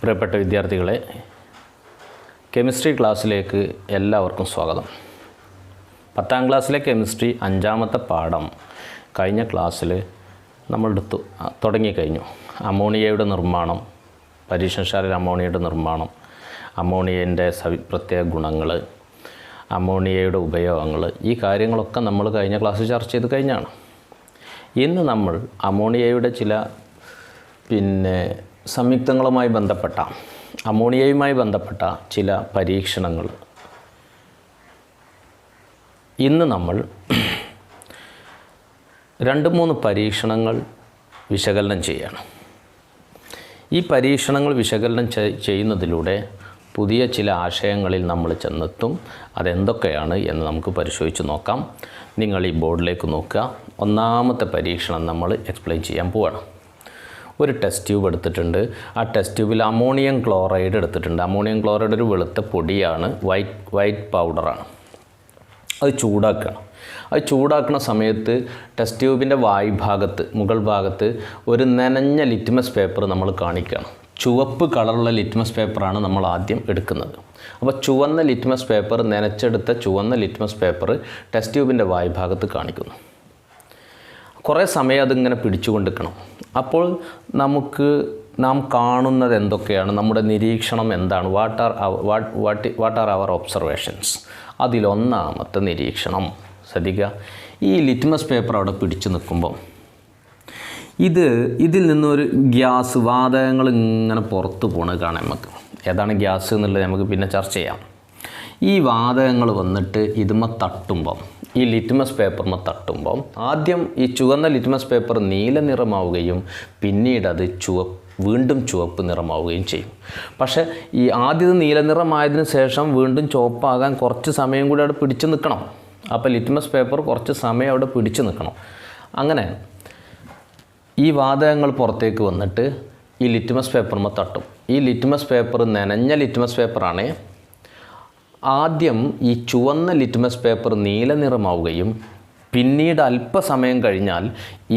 പ്രിയപ്പെട്ട വിദ്യാർത്ഥികളെ, കെമിസ്ട്രി ക്ലാസ്സിലേക്ക് എല്ലാവർക്കും സ്വാഗതം. 10ാം ക്ലാസ്സിലെ കെമിസ്ട്രി 5ാമത്തെ പാഠം കഴിഞ്ഞ ക്ലാസ്സിൽ നമ്മൾ തുടങ്ങിക്കഴിഞ്ഞു. അമോണിയയുടെ നിർമ്മാണം, പരീക്ഷണശാലയിൽ അമോണിയയുടെ നിർമ്മാണം, അമോണിയൻ്റെ പ്രത്യേക ഗുണങ്ങൾ, അമോണിയയുടെ ഉപയോഗങ്ങൾ, ഈ കാര്യങ്ങളൊക്കെ നമ്മൾ കഴിഞ്ഞ ക്ലാസ്സിൽ ചർച്ച ചെയ്ത് കഴിഞ്ഞാണ്. ഇന്ന് നമ്മൾ അമോണിയയുടെ ചില സംയുക്തങ്ങളുമായി ബന്ധപ്പെട്ട, അമോണിയയുമായി ബന്ധപ്പെട്ട ചില പരീക്ഷണങ്ങൾ ഇന്ന് നമ്മൾ 2-3 പരീക്ഷണങ്ങൾ വിശകലനം ചെയ്യുകയാണ്. ഈ പരീക്ഷണങ്ങൾ വിശകലനം ചെയ്യുന്നതിലൂടെ പുതിയ ചില ആശയങ്ങളിൽ നമ്മൾ ചെന്നെത്തും. അതെന്തൊക്കെയാണ് എന്ന് നമുക്ക് പരിശോധിച്ച് നോക്കാം. നിങ്ങൾ ഈ ബോർഡിലേക്ക് നോക്കുക. 1ാമത്തെ പരീക്ഷണം നമ്മൾ എക്സ്പ്ലെയിൻ ചെയ്യാൻ പോവുകയാണ്. ഒരു ടെസ്റ്റ് ട്യൂബ് എടുത്തിട്ടുണ്ട്. ആ ടെസ്റ്റ് ട്യൂബിൽ അമോണിയം ക്ലോറൈഡ് എടുത്തിട്ടുണ്ട്. അമോണിയം ക്ലോറൈഡ് ഒരു വെളുത്ത പൊടിയാണ്, വൈറ്റ് പൗഡറാണ്. അത് ചൂടാക്കണം. അത് ചൂടാക്കുന്ന സമയത്ത് ടെസ്റ്റ് ട്യൂബിൻ്റെ വായുഭാഗത്ത്, മുകൾ ഭാഗത്ത് ഒരു നനഞ്ഞ ലിറ്റ്മസ് പേപ്പർ നമ്മൾ കാണിക്കുകയാണ്. ചുവപ്പ് കളറുള്ള ലിറ്റ്മസ് പേപ്പറാണ് നമ്മൾ ആദ്യം എടുക്കുന്നത്. അപ്പോൾ ചുവന്ന ലിറ്റ്മസ് പേപ്പർ, നനച്ചെടുത്ത ചുവന്ന ലിറ്റ്മസ് പേപ്പർ ടെസ്റ്റ് ട്യൂബിൻ്റെ വായുഭാഗത്ത് കാണിക്കുന്നു. കുറേ സമയം അതിങ്ങനെ പിടിച്ചുകൊണ്ടിരിക്കണം. അപ്പോൾ നാം കാണുന്നത് എന്തൊക്കെയാണ്, നമ്മുടെ നിരീക്ഷണം എന്താണ്, വാട്ട് ആർ അവർ ഒബ്സർവേഷൻസ്. അതിലൊന്നാമത്തെ നിരീക്ഷണം ശ്രദ്ധിക്കുക. ഈ ലിറ്റ്മസ് പേപ്പർ അവിടെ പിടിച്ചു നിൽക്കുമ്പോൾ ഇതിൽ നിന്നൊരു ഗ്യാസ്, വാതകങ്ങൾ ഇങ്ങനെ പുറത്ത് പോണത് കാണാൻ നമുക്ക്. ഏതാണ് ഗ്യാസ് എന്നുള്ളത് നമുക്ക് പിന്നെ ചർച്ച ചെയ്യാം. ഈ വാതകങ്ങൾ വന്നിട്ട് ഇതുമ്മ തട്ടുമ്പം, ഈ ലിറ്റ്മസ് പേപ്പറിന് തട്ടുമ്പം ആദ്യം ഈ ചുവന്ന ലിറ്റ്മസ് പേപ്പർ നീല നിറമാവുകയും പിന്നീട് അത് വീണ്ടും ചുവപ്പ് നിറമാവുകയും ചെയ്യും. പക്ഷേ ഈ ആദ്യം നീല നിറമായതിനു ശേഷം വീണ്ടും ചുവപ്പാകാൻ കുറച്ച് സമയം കൂടി അവിടെ പിടിച്ചു നിൽക്കണം. അപ്പോൾ ലിറ്റ്മസ് പേപ്പർ കുറച്ച് സമയം അവിടെ പിടിച്ചു നിൽക്കണം. അങ്ങനെ ഈ വാതകങ്ങൾ പുറത്തേക്ക് വന്നിട്ട് ഈ ലിറ്റ്മസ് പേപ്പറിന് തട്ടും. ഈ ലിറ്റ്മസ് പേപ്പർ നനഞ്ഞ ലിറ്റ്മസ് പേപ്പറാണ്. ആദ്യം ഈ ചുവന്ന ലിറ്റ്മസ് പേപ്പർ നീല നിറമാവുകയും പിന്നീട് അല്പസമയം കഴിഞ്ഞാൽ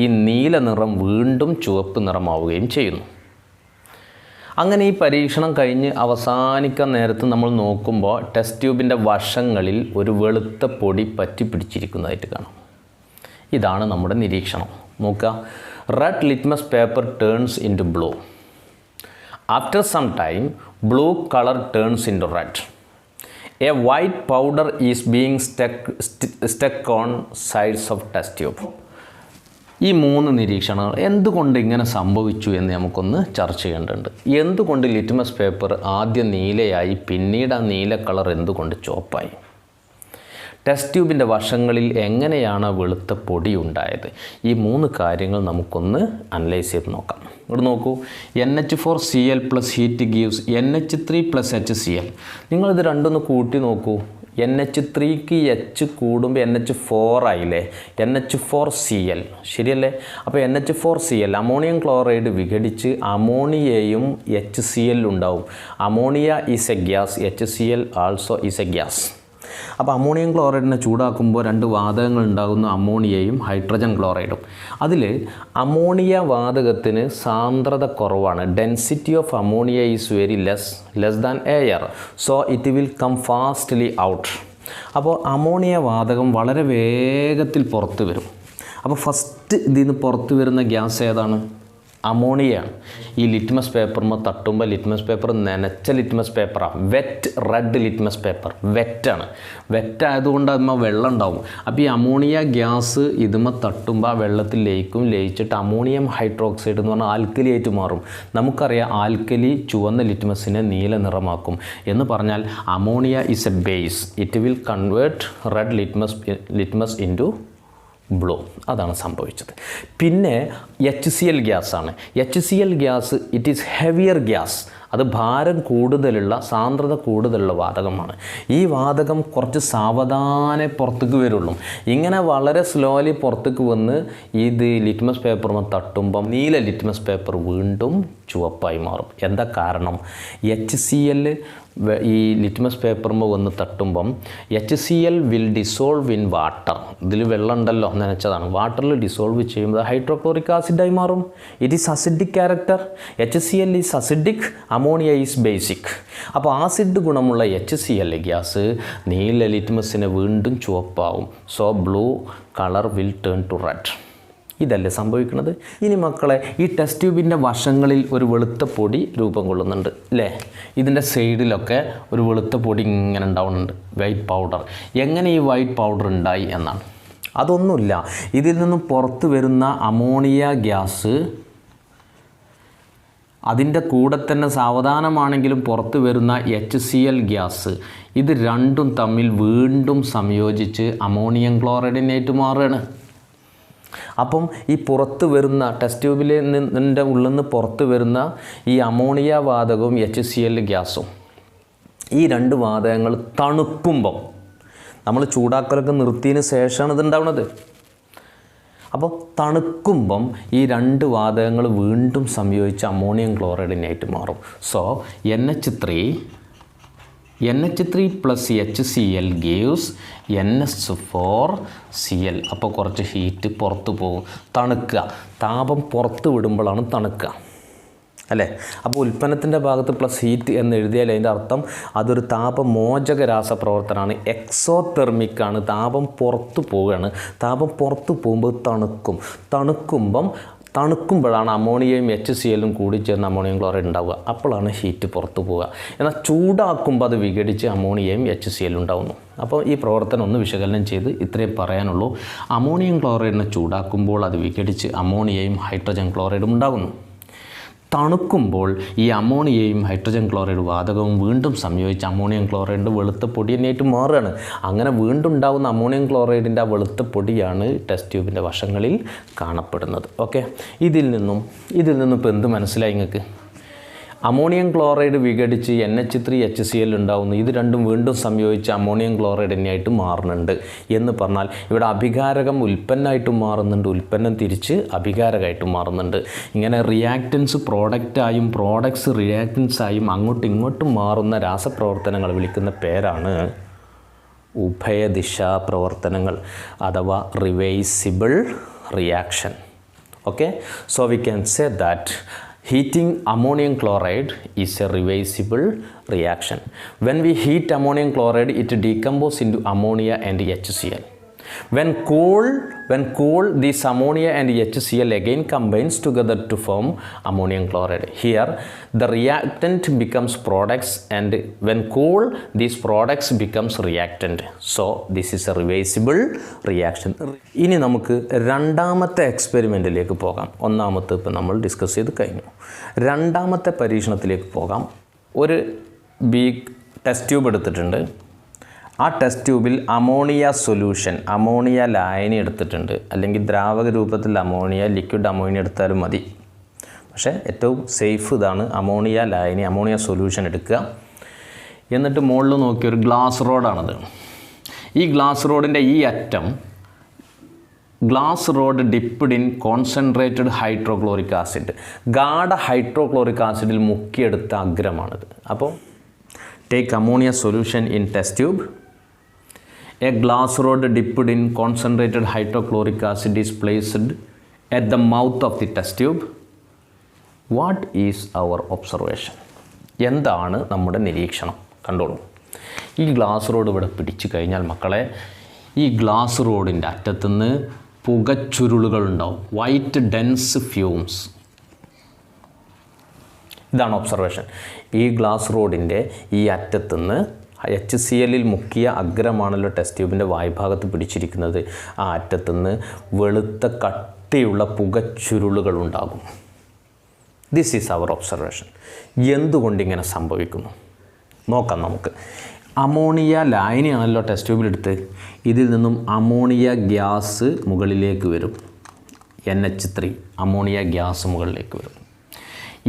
ഈ നീല നിറം വീണ്ടും ചുവപ്പ് നിറമാവുകയും ചെയ്യുന്നു. അങ്ങനെ ഈ പരീക്ഷണം കഴിഞ്ഞ് അവസാനിക്കാൻ നേരത്ത് നമ്മൾ നോക്കുമ്പോൾ ടെസ്റ്റ് ട്യൂബിൻ്റെ വശങ്ങളിൽ ഒരു വെളുത്ത പൊടി പറ്റി പിടിച്ചിരിക്കുന്നതായിട്ട് കാണാം. ഇതാണ് നമ്മുടെ നിരീക്ഷണം. നോക്കുക. Red litmus paper turns in to blue. After some time blue colour turns in to red. A white powder is being stuck on sides of test tube. ഈ 3 നിരീക്ഷണങ്ങൾ എന്തുകൊണ്ട് ഇങ്ങനെ സംഭവിച്ചു എന്ന് നമുക്കൊന്ന് ചർച്ച ചെയ്യേണ്ടതുണ്ട്. എന്തുകൊണ്ട് ലിറ്റ്മസ് പേപ്പർ ആദ്യം നീലയായി പിന്നീട് ആ നീല കളർ എന്തുകൊണ്ട് ചുവപ്പായി? ടെസ്റ്റ് ട്യൂബിൻ്റെ വശങ്ങളിൽ എങ്ങനെയാണ് വെളുത്ത പൊടി ഉണ്ടായത്? ഈ 3 കാര്യങ്ങൾ നമുക്കൊന്ന് അനലൈസ് ചെയ്ത് നോക്കാം. ഇവിടെ നോക്കൂ. NH4Cl plus heat gives NH3 plus HCl. നിങ്ങളിത് രണ്ടൊന്ന് കൂട്ടി നോക്കൂ. NH3ക്ക് H കൂടുമ്പോൾ NH4 ആയില്ലേ? NH4Cl ശരിയല്ലേ? അപ്പോൾ NH4Cl അമോണിയം ക്ലോറൈഡ് വിഘടിച്ച് അമോണിയയും HCl ഉണ്ടാവും. Ammonia is A gas, HCl also is A gas. അപ്പോൾ അമോണിയം ക്ലോറൈഡിനെ ചൂടാക്കുമ്പോൾ 2 വാതകങ്ങൾ ഉണ്ടാകുന്നു, അമോണിയയും ഹൈഡ്രജൻ ക്ലോറൈഡും. അതിൽ അമോണിയ വാതകത്തിന് സാന്ദ്രത കുറവാണ്. Density of ammonia is very less than air, so it will come fastly out. അപ്പോൾ അമോണിയ വാതകം വളരെ വേഗത്തിൽ പുറത്ത് വരും. അപ്പോൾ ഫസ്റ്റ് ഇതിൽ നിന്ന് പുറത്ത് വരുന്ന ഗ്യാസ് ഏതാണ്? അമോണിയയാണ്. ഈ ലിറ്റ്മസ് പേപ്പറിന് തട്ടുമ്പോൾ ലിറ്റ്മസ് പേപ്പർ നനച്ച ലിറ്റ്മസ് പേപ്പറാണ്. വെറ്റ് റെഡ് ലിറ്റ്മസ് പേപ്പർ വെറ്റാണ്. വെറ്റായതുകൊണ്ട് അതിന്മ വെള്ളം ഉണ്ടാവും. അപ്പോൾ ഈ അമോണിയ ഗ്യാസ് ഇതുമ്മ തട്ടുമ്പോൾ ആ വെള്ളത്തിൽ ലയിച്ചിട്ട് അമോണിയം ഹൈഡ്രോക്സൈഡ് എന്ന് പറഞ്ഞാൽ ആൽക്കലി ആയിട്ട് മാറും. നമുക്കറിയാം ആൽക്കലി ചുവന്ന ലിറ്റ്മസിനെ നീല നിറമാക്കും എന്ന് പറഞ്ഞാൽ ammonia is a base. It will convert red litmus in to blue. അതാണ് സംഭവിച്ചത്. പിന്നെ HCl ഗ്യാസാണ്. HCl gas it is heavier gas. അത് ഭാരം കൂടുതലുള്ള, സാന്ദ്രത കൂടുതലുള്ള വാതകമാണ്. ഈ വാതകം കുറച്ച് സാവധാനെ പുറത്തേക്ക് വരുള്ളൂ. ഇങ്ങനെ വളരെ സ്ലോലി പുറത്തേക്ക് വന്ന് ഇത് ലിറ്റ്മസ് പേപ്പറിന് തട്ടുമ്പം നീല ലിറ്റ്മസ് പേപ്പർ വീണ്ടും ചുവപ്പായി മാറും. എന്താ കാരണം? HCl ഈ ലിറ്റ്മസ് പേപ്പറിന് വന്ന് തട്ടുമ്പം HCl will dissolve in water. ഇതിൽ വെള്ളം ഉണ്ടല്ലോ, നനച്ചതാണ്. വാട്ടറിൽ ഡിസോൾവ് ചെയ്യുമ്പോൾ ഹൈഡ്രോക്ലോറിക് ആസിഡായി മാറും. It is acidic character. HCl is acidic, ammonia is basic. അപ്പോൾ ആസിഡ് ഗുണമുള്ള HCl ഗ്യാസ് നീല ലിറ്റ്മസിനെ വീണ്ടും ചുവപ്പാവും. So blue colour will turn to red. ഇതല്ലേ സംഭവിക്കുന്നത്. ഇനി മക്കളെ, ഈ ടെസ്റ്റ് ട്യൂബിൻ്റെ വശങ്ങളിൽ ഒരു വെളുത്ത പൊടി രൂപം കൊള്ളുന്നുണ്ട് അല്ലേ? ഇതിൻ്റെ സൈഡിലൊക്കെ ഒരു വെളുത്ത പൊടി ഇങ്ങനെ ഉണ്ടാവുന്നുണ്ട്, വൈറ്റ് പൗഡർ. എങ്ങനെ ഈ വൈറ്റ് പൗഡർ ഉണ്ടായി എന്നാണ്. അതൊന്നുമില്ല, ഇതിൽ നിന്നും പുറത്ത് വരുന്ന അമോണിയ ഗ്യാസ് അതിൻ്റെ കൂടെ തന്നെ സാവധാനമാണെങ്കിലും പുറത്ത് വരുന്ന HCl ഗ്യാസ്, ഇത് രണ്ടും തമ്മിൽ വീണ്ടും സംയോജിച്ച് അമോണിയം ക്ലോറൈഡിനായിട്ട് മാറുകയാണ്. അപ്പം ഈ പുറത്ത് വരുന്ന ടെസ്റ്റ് ട്യൂബിൽ നിന്നിൻ്റെ ഉള്ളിൽ നിന്ന് പുറത്ത് വരുന്ന ഈ അമോണിയ വാതകവും HCl ഗ്യാസും, ഈ രണ്ട് വാതകങ്ങൾ തണുക്കുമ്പം, നമ്മൾ ചൂടാക്കലൊക്കെ നിർത്തിയതിന് ശേഷമാണ് ഇതുണ്ടാവുന്നത്. അപ്പോൾ തണുക്കുമ്പം ഈ രണ്ട് വാതകങ്ങൾ വീണ്ടും സംയോജിച്ച് അമോണിയം ക്ലോറൈഡിനായിട്ട് മാറും. So NH3 plus HCl gives NH4Cl. അപ്പോൾ കുറച്ച് ഹീറ്റ് പുറത്ത് പോകും, തണുക്കുക. താപം പുറത്ത് വിടുമ്പോഴാണ് തണുക്കുക അല്ലേ? അപ്പോൾ ഉൽപ്പന്നത്തിൻ്റെ ഭാഗത്ത് പ്ലസ് ഹീറ്റ് എന്ന് എഴുതിയാൽ അതിൻ്റെ അർത്ഥം അതൊരു താപമോചക രാസപ്രവർത്തനമാണ്, എക്സോതെർമിക്കാണ്. താപം പുറത്ത് പോവുകയാണ്. താപം പുറത്ത് പോകുമ്പോൾ തണുക്കുമ്പോഴാണ് അമോണിയയും HClഉം കൂടി ചേർന്ന് അമോണിയം ക്ലോറൈഡ് ഉണ്ടാവുക. അപ്പോഴാണ് ഹീറ്റ് പുറത്ത് പോവുക. എന്നാൽ ചൂടാക്കുമ്പോൾ അത് വിഘടിച്ച് അമോണിയയും HClഉം ഉണ്ടാവുന്നു. അപ്പോൾ ഈ പ്രവർത്തനം ഒന്ന് വിശകലനം ചെയ്ത് ഇത്രയും പറയാനുള്ളൂ. അമോണിയം ക്ലോറൈഡിനെ ചൂടാക്കുമ്പോൾ അത് വിഘടിച്ച് അമോണിയയും ഹൈഡ്രജൻ ക്ലോറൈഡും ഉണ്ടാകുന്നു. തണുക്കുമ്പോൾ ഈ അമോണിയയും ഹൈഡ്രജൻ ക്ലോറൈഡ് വാതകവും വീണ്ടും സംയോജിച്ച് അമോണിയം ക്ലോറൈഡിൻ്റെ വെളുത്ത പൊടി തന്നെയായിട്ട് മാറുകയാണ്. അങ്ങനെ വീണ്ടും ഉണ്ടാകുന്ന അമോണിയം ക്ലോറൈഡിൻ്റെ ആ വെളുത്ത പൊടിയാണ് ടെസ്റ്റ് ട്യൂബിൻ്റെ വശങ്ങളിൽ കാണപ്പെടുന്നത്. ഓക്കെ, ഇതിൽ നിന്നും ഇപ്പോൾ എന്ത് മനസ്സിലായി നിങ്ങൾക്ക്? അമോണിയം ക്ലോറൈഡ് വിഘടിച്ച് NH3 HCl ഉണ്ടാകുന്നു. ഇത് രണ്ടും വീണ്ടും സംയോജിച്ച് അമോണിയം ക്ലോറൈഡ് തന്നെയായിട്ട് മാറുന്നുണ്ട് എന്ന് പറഞ്ഞാൽ ഇവിടെ അഭികാരകം ഉൽപ്പന്നമായിട്ടും മാറുന്നുണ്ട്, ഉൽപ്പന്നം തിരിച്ച് അഭികാരകമായിട്ടും മാറുന്നുണ്ട്. ഇങ്ങനെ റിയാക്റ്റൻസ് പ്രോഡക്റ്റായും പ്രോഡക്ട്സ് റിയാക്റ്റൻസായും അങ്ങോട്ടും ഇങ്ങോട്ടും മാറുന്ന രാസപ്രവർത്തനങ്ങൾ വിളിക്കുന്ന പേരാണ് ഉഭയദിശാ പ്രവർത്തനങ്ങൾ അഥവാ reversible reaction. Okay, so we can say that heating ammonium chloride is a reversible reaction. When we heat ammonium chloride, it decomposes into ammonia and HCl. When cool, this ammonia and HCl again combines together to form ammonium chloride. Here, the reactant becomes products, and when cool, these products becomes reactant. So, this is a reversible reaction. ഇനി നമുക്ക് രണ്ടാമത്തെ എക്സ്പെരിമെൻറ്റിലേക്ക് പോകാം. ഒന്നാമത്തെ ഇപ്പോൾ നമ്മൾ discuss ചെയ്ത് കഴിഞ്ഞു. രണ്ടാമത്തെ പരീക്ഷണത്തിലേക്ക് പോകാം. ഒരു ബിഗ് ടെസ്റ്റ് ട്യൂബ് എടുത്തിട്ടുണ്ട്. ആ ടെസ്റ്റ് ട്യൂബിൽ അമോണിയ സൊല്യൂഷൻ, അമോണിയ ലായനി എടുത്തിട്ടുണ്ട്. അല്ലെങ്കിൽ ദ്രാവക രൂപത്തിൽ അമോണിയ, ലിക്വിഡ് അമോണിയ എടുത്താലും മതി. പക്ഷേ ഏറ്റവും സേഫ് ഇതാണ് അമോണിയ ലായനി, അമോണിയ സൊല്യൂഷൻ എടുക്കുക. എന്നിട്ട് മുകളിൽ നോക്കിയ ഒരു ഗ്ലാസ് റോഡാണത്. ഈ ഗ്ലാസ് റോഡിൻ്റെ ഈ അറ്റം glass rod dipped in concentrated hydrochloric acid, ഗാഢ ഹൈഡ്രോക്ലോറിക് ആസിഡിൽ മുക്കിയെടുത്ത അഗ്രമാണിത്. അപ്പോൾ take ammonia solution in test tube. A glass rod dipped in concentrated hydrochloric acid is placed at the mouth of the test tube. What is our observation? എന്താണ് നമ്മുടെ നിരീക്ഷണം? കണ്ടോളൂ. ഈ ഗ്ലാസ് റോഡ് ഇവിടെ പിടിച്ചു കഴിഞ്ഞാൽ മക്കളെ, ഈ ഗ്ലാസ് റോഡിൻ്റെ അറ്റത്തുനിന്ന് പുകച്ചുരുളുകളുണ്ടാവും, വൈറ്റ് ഡെൻസ് ഫ്യൂംസ്. ഇതാണ് ഒബ്സർവേഷൻ. ഈ ഗ്ലാസ് റോഡിൻ്റെ ഈ അറ്റത്തുനിന്ന് HClൽ മുക്കിയ അഗ്രമാണല്ലോ ടെസ്റ്റ് ട്യൂബിൻ്റെ വായ്ഭാഗത്ത് പിടിച്ചിരിക്കുന്നത്. ആ അറ്റത്തുനിന്ന് വെളുത്ത കട്ടിയുള്ള പുകച്ചുരുളുകൾ ഉണ്ടാകും. This is our observation. എന്തുകൊണ്ടിങ്ങനെ സംഭവിക്കുന്നു നോക്കാം നമുക്ക്. അമോണിയ ലായനിയാണല്ലോ ടെസ്റ്റ് ട്യൂബിലെടുത്ത്. ഇതിൽ നിന്നും അമോണിയ ഗ്യാസ് മുകളിലേക്ക് വരും. NH3 അമോണിയ ഗ്യാസ് മുകളിലേക്ക് വരും.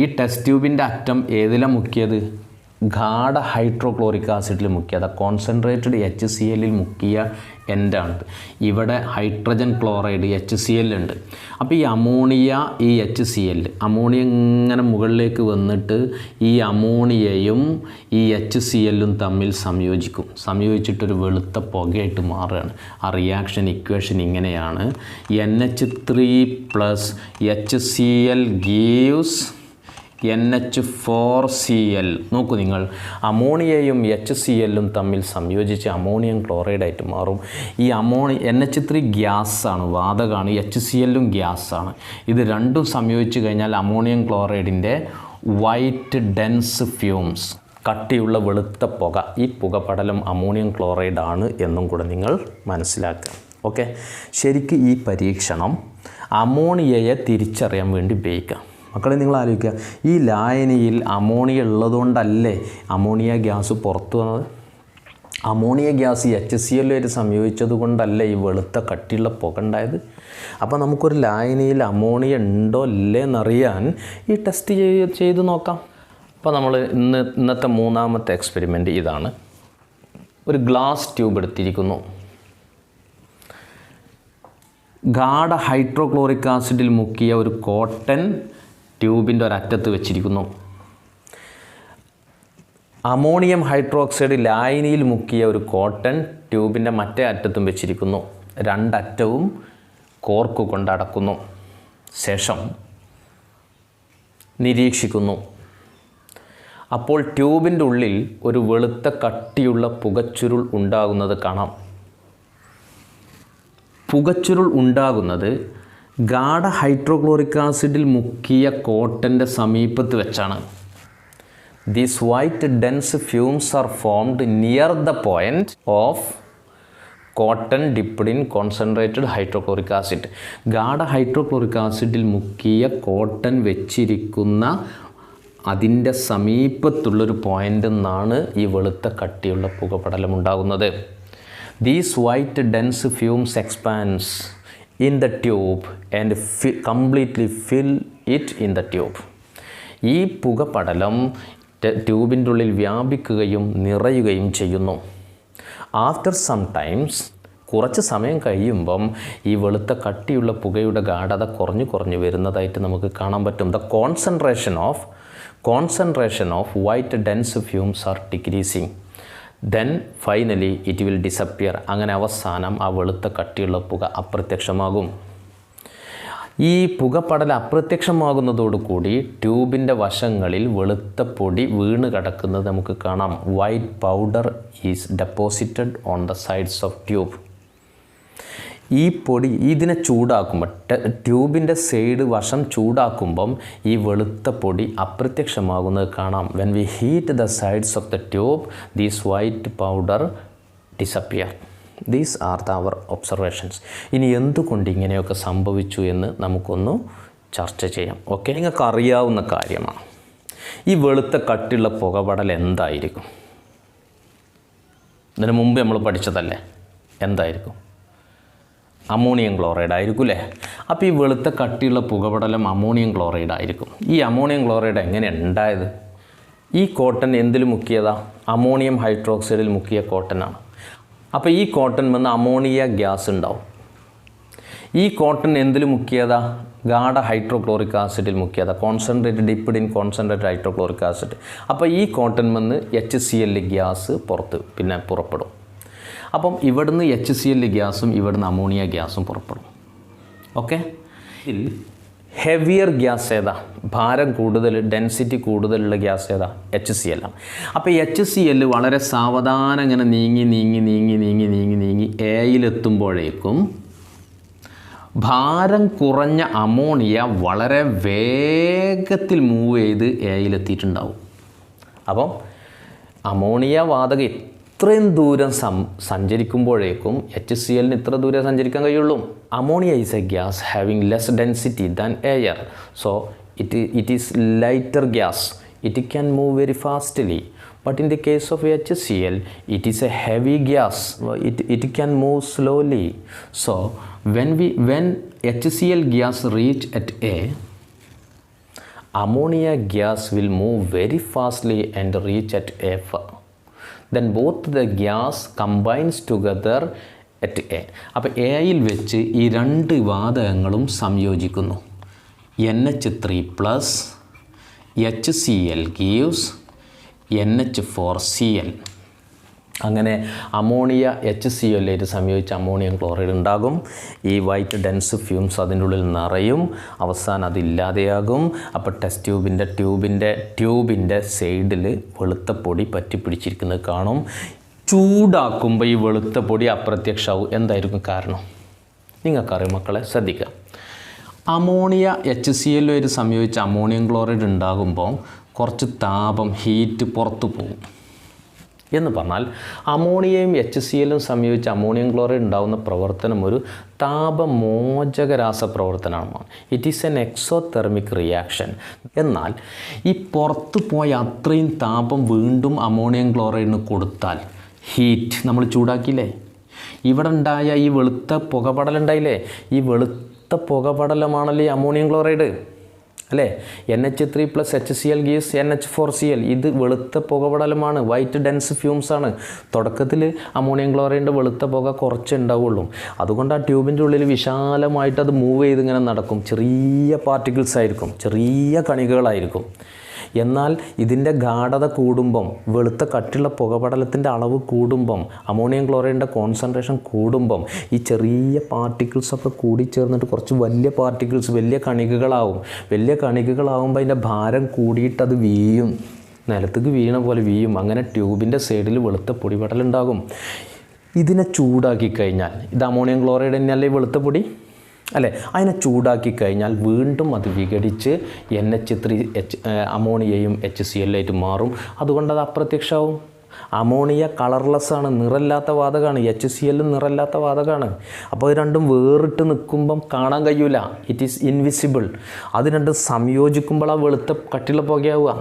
ഈ ടെസ്റ്റ് ട്യൂബിൻ്റെ അറ്റം ഏതിലാണ് മുക്കിയത്? ഗാഢ ഹൈഡ്രോക്ലോറിക് ആസിഡിൽ മുക്കിയത്, കോൺസെൻട്രേറ്റഡ് HClൽ മുക്കിയ എൻഡാണിത്. ഇവിടെ ഹൈഡ്രജൻ ക്ലോറൈഡ് HCl ഉണ്ട്. അപ്പോൾ ഈ അമോണിയ, ഈ HCl, അമോണിയ ഇങ്ങനെ മുകളിലേക്ക് വന്നിട്ട് ഈ അമോണിയയും ഈ HClഉം തമ്മിൽ സംയോജിച്ചിട്ടൊരു വെളുത്ത പുകയായിട്ട് മാറുകയാണ്. ആ റിയാക്ഷൻ ഇക്വേഷൻ ഇങ്ങനെയാണ്: NH3 + HCl ഗീവ്സ് NH4Cl. നോക്കൂ നിങ്ങൾ, അമോണിയയും HCl-ഉം തമ്മിൽ സംയോജിച്ച് അമോണിയം ക്ലോറൈഡായിട്ട് മാറും. ഈ NH3 ഗ്യാസാണ്, വാതകമാണ്, HCl-ഉം ഗ്യാസാണ്. ഇത് രണ്ടും സംയോജിച്ച് കഴിഞ്ഞാൽ അമോണിയം ക്ലോറൈഡിൻ്റെ വൈറ്റ് ഡെൻസ് ഫ്യൂംസ്, കട്ടിയുള്ള വെളുത്ത പുക, ഈ പുകപടലം അമോണിയം ക്ലോറൈഡാണ് എന്നും കൂടെ നിങ്ങൾ മനസ്സിലാക്കുക. ഓക്കെ, ശരിക്കും ഈ പരീക്ഷണം അമോണിയയെ തിരിച്ചറിയാൻ വേണ്ടി ഉപയോഗിക്കാം. മക്കളെ നിങ്ങൾ ആലോചിക്കുക, ഈ ലായനിയിൽ അമോണിയ ഉള്ളതുകൊണ്ടല്ലേ അമോണിയ ഗ്യാസ് പുറത്തു വന്നത്? അമോണിയ ഗ്യാസ് HCl-ആയിട്ട് സംയോജിച്ചത് കൊണ്ടല്ലേ ഈ വെളുത്ത കട്ടിയുള്ള പുക ഉണ്ടായത്? അപ്പോൾ നമുക്കൊരു ലായനിയിൽ അമോണിയ ഉണ്ടോ അല്ലേ എന്നറിയാൻ ഈ ടെസ്റ്റ് ചെയ്ത് നോക്കാം. അപ്പോൾ നമ്മൾ ഇന്നത്തെ മൂന്നാമത്തെ എക്സ്പെരിമെൻ്റ് ഇതാണ്. ഒരു ഗ്ലാസ് ട്യൂബ് എടുത്തിരിക്കുന്നു. ഗാഢ ഹൈഡ്രോക്ലോറിക് ആസിഡിൽ മുക്കിയ ഒരു കോട്ടൺ ട്യൂബിൻ്റെ ഒരറ്റത്ത് വെച്ചിരിക്കുന്നു. അമോണിയം ഹൈഡ്രോക്സൈഡ് ലായനിയിൽ മുക്കിയ ഒരു കോട്ടൺ ട്യൂബിൻ്റെ മറ്റേ അറ്റത്തും വെച്ചിരിക്കുന്നു. രണ്ടറ്റവും കോർക്ക് കൊണ്ട് അടക്കുന്നു. ശേഷം നിരീക്ഷിക്കുന്നു. അപ്പോൾ ട്യൂബിൻ്റെ ഉള്ളിൽ ഒരു വെളുത്ത കട്ടിയുള്ള പുകച്ചുരുൾ ഉണ്ടാകുന്നത് കാണാം. പുകച്ചുരുൾ ഉണ്ടാകുന്നത് ഗാഢ ഹൈഡ്രോക്ലോറിക് ആസിഡിൽ മുക്കിയ കോട്ടൻ്റെ സമീപത്ത് വെച്ചാണ്. These white dense fumes are formed near the point of cotton dipped in concentrated hydrochloric acid. ഗാഢ ഹൈഡ്രോക്ലോറിക് ആസിഡിൽ മുക്കിയ കോട്ടൺ വെച്ചിരിക്കുന്ന അതിൻ്റെ സമീപത്തുള്ളൊരു പോയിൻ്റിൽ നിന്നാണ് ഈ വെളുത്ത കട്ടിയുള്ള പുകപടലം ഉണ്ടാകുന്നത്. These white dense fumes expands in the tube and completely fill it in the tube. ഈ പുകപടലം ട്യൂബിൻ്റെ ഉള്ളിൽ വ്യാപിക്കുകയും നിറയുകയും ചെയ്യുന്നു. ആഫ്റ്റർ സം ടൈംസ്, കുറച്ച് സമയം കഴിയുമ്പം ഈ വെളുത്ത കട്ടിയുള്ള പുകയുടെ ഗാഢത കുറഞ്ഞു വരുന്നതായിട്ട് നമുക്ക് കാണാൻ പറ്റും. The concentration of white dense fumes are decreasing. Then finally it will disappear. അങ്ങനെ അവസാനം ആ വെളുത്ത കട്ടിയുള്ള പുക അപ്രത്യക്ഷമാകും. ഈ പുകപടലം അപ്രത്യക്ഷമാകുന്നതോടുകൂടി ട്യൂബിൻ്റെ വശങ്ങളിൽ വെളുത്ത പൊടി വീണ് കിടക്കുന്നത് നമുക്ക് കാണാം. White powder is deposited on the sides of tube. ഈ പൊടി ഇതിനെ ചൂടാക്കുമ്പോൾ, ട്യൂബിൻ്റെ സൈഡ് വശം ചൂടാക്കുമ്പം ഈ വെളുത്ത പൊടി അപ്രത്യക്ഷമാകുന്നത് കാണാം. When we heat the sides of the tube, these white powder disappear. These are our observations. ഇനി എന്തുകൊണ്ട് ഇങ്ങനെയൊക്കെ സംഭവിച്ചു എന്ന് നമുക്കൊന്ന് ചർച്ച ചെയ്യാം. ഓക്കെ, നിങ്ങൾക്ക് അറിയാവുന്ന കാര്യമാണ്. ഈ വെളുത്ത കട്ടിയുള്ള പുകപടൽ എന്തായിരിക്കും? ഇതിന് മുമ്പ് നമ്മൾ പഠിച്ചതല്ലേ, എന്തായിരിക്കും? അമോണിയം ക്ലോറൈഡ് ആയിരിക്കും അല്ലേ? അപ്പോൾ ഈ വെളുത്ത കട്ടിയുള്ള പുകപടലം അമോണിയം ക്ലോറൈഡ് ആയിരിക്കും. ഈ അമോണിയം ക്ലോറൈഡ് എങ്ങനെയാണ് ഉണ്ടായത്? ഈ കോട്ടൺ എന്തിൽ മുക്കിയതാ? അമോണിയം ഹൈഡ്രോക്സൈഡിൽ മുക്കിയ കോട്ടനാണ്. അപ്പോൾ ഈ കോട്ടൺ വന്ന് അമോണിയ ഗ്യാസ് ഉണ്ടാവും. ഈ കോട്ടൺ എന്തിൽ മുക്കിയതാ? ഗാഢ ഹൈഡ്രോക്ലോറിക് ആസിഡിൽ മുക്കിയതാ, concentrated dipped in concentrated hydrochloric acid. അപ്പോൾ ഈ കോട്ടൺ വന്ന് HCl ഗ്യാസ് പുറപ്പെടും. അപ്പം ഇവിടുന്ന് HCl ഗ്യാസും ഇവിടുന്ന് അമോണിയ ഗ്യാസും പുറപ്പെടും. ഓക്കെ, ഇതിൽ ഹെവിയർ ഗ്യാസ് ഏതാ? ഭാരം കൂടുതൽ, ഡെൻസിറ്റി കൂടുതലുള്ള ഗ്യാസ് ഏതാ? HCl ആണ്. അപ്പോൾ HCl വളരെ സാവധാനം ഇങ്ങനെ നീങ്ങി എയിലെത്തുമ്പോഴേക്കും ഭാരം കുറഞ്ഞ അമോണിയ വളരെ വേഗത്തിൽ മൂവ് ചെയ്ത് എയിലെത്തിയിട്ടുണ്ടാവും. അപ്പം അമോണിയ വാതകം ഇത്രയും ദൂരം സഞ്ചരിക്കുമ്പോഴേക്കും HCl ഇത്ര ദൂരം സഞ്ചരിക്കാൻ കഴിയുള്ളൂ. Ammonia is A gas having less density than air, so it is lighter gas. It can move very fastly. But in the case of HCl, it is A heavy gas. It can move slowly. So when HCl gas reach at A, ammonia gas will move very fastly and reach at A. Then both the gas combines together at A. അപ്പോൾ എയിൽ വെച്ച് ഈ രണ്ട് വാതകങ്ങളും സംയോജിക്കുന്നു. NH3+ HCl gives NH4Cl. അങ്ങനെ ammonia HCl സംയോജിച്ച് ammonium chloride ഉണ്ടാകും. ഈ white dense fumes അതിൻ്റെ ഉള്ളിൽ നിറയും, അവസാനം അതില്ലാതെയാകും. അപ്പോൾ ടെസ്റ്റ് ട്യൂബിൻ്റെ സൈഡിൽ വെളുത്ത പൊടി പറ്റി പിടിച്ചിരിക്കുന്നത് കാണും. ചൂടാക്കുമ്പോൾ ഈ വെളുത്ത പൊടി അപ്രത്യക്ഷമാവും. എന്തായിരിക്കും കാരണം? നിങ്ങൾക്കറിയാം മക്കളെ, ശ്രദ്ധിക്കുക. അമോണിയ HCl സംയോജിച്ച് അമോണിയം ക്ലോറൈഡ് ഉണ്ടാകുമ്പോൾ കുറച്ച് താപം, ഹീറ്റ് പുറത്തു പോകും. എന്ന് പറഞ്ഞാൽ അമോണിയയും HCl സംയോജിച്ച് അമോണിയം ക്ലോറൈഡ് ഉണ്ടാകുന്ന പ്രവർത്തനം ഒരു താപമോചക രാസപ്രവർത്തനമാണ്. It is an exothermic reaction. എന്നാൽ ഈ പുറത്തു പോയ അത്രയും താപം വീണ്ടും അമോണിയം ക്ലോറൈഡിന് കൊടുത്താൽ, ഹീറ്റ് നമ്മൾ ചൂടാക്കിയില്ലേ, ഇവിടെ ഉണ്ടായ ഈ വെളുത്ത പുകപടലുണ്ടായില്ലേ, ഈ വെളുത്ത പുകപടലമാണല്ലേ ഈ അമോണിയം ക്ലോറൈഡ് അല്ലേ? NH3+ HCl gives NH4Cl. ഇത് വെളുത്ത പുകപടലമാണ്, വൈറ്റ് ഡെൻസ് ഫ്യൂംസ് ആണ്. തുടക്കത്തിൽ അമോണിയം ക്ലോറൈഡിൻ്റെ വെളുത്ത പുക കുറച്ച് ഉണ്ടാവുള്ളൂ. അതുകൊണ്ട് ആ ട്യൂബിൻ്റെ ഉള്ളിൽ വിശാലമായിട്ട് അത് മൂവ് ചെയ്ത് ഇങ്ങനെ നടക്കും. ചെറിയ പാർട്ടിക്കിൾസ് ആയിരിക്കും, ചെറിയ കണികകളായിരിക്കും. എന്നാൽ ഇതിൻ്റെ ഗാഢത കൂടുമ്പം, വെളുത്ത കട്ടിയുള്ള പുകപടലത്തിൻ്റെ അളവ് കൂടുമ്പം, അമോണിയം ക്ലോറൈഡിൻ്റെ കോൺസെൻട്രേഷൻ കൂടുമ്പം ഈ ചെറിയ പാർട്ടിക്കിൾസൊക്കെ കൂടിച്ചേർന്നിട്ട് കുറച്ച് വലിയ പാർട്ടിക്കിൾസ്, വലിയ കണികകളാവും. വലിയ കണികകളാവുമ്പോൾ അതിൻ്റെ ഭാരം കൂടിയിട്ട് അത് വീഴും, നിലത്തേക്ക് വീണ പോലെ വീഴും. അങ്ങനെ ട്യൂബിൻ്റെ സൈഡിൽ വെളുത്ത പൊടിപടലുണ്ടാകും. ഇതിനെ ചൂടാക്കി കഴിഞ്ഞാൽ, ഇത് അമോണിയം ക്ലോറൈഡ് തന്നെയല്ലേ വെളുത്ത പൊടി അല്ലേ? അതിനെ ചൂടാക്കി കഴിഞ്ഞാൽ വീണ്ടും അത് വിഘടിച്ച് NH3 അമോണിയയും HCl ആയിട്ട് മാറും. അതുകൊണ്ട് അത് അപ്രത്യക്ഷമാവും. അമോണിയ കളർലെസ് ആണ്, നിറമില്ലാത്ത വാതകമാണ്. HCl നിറമില്ലാത്ത വാതകമാണ്. അപ്പോൾ ഇത് രണ്ടും വേറിട്ട് നിൽക്കുമ്പം കാണാൻ കഴിയൂല. It is invisible. അത് രണ്ടും സംയോജിക്കുമ്പോൾ ആ വെളുത്ത കട്ടിയുള്ള പുകയാവുക.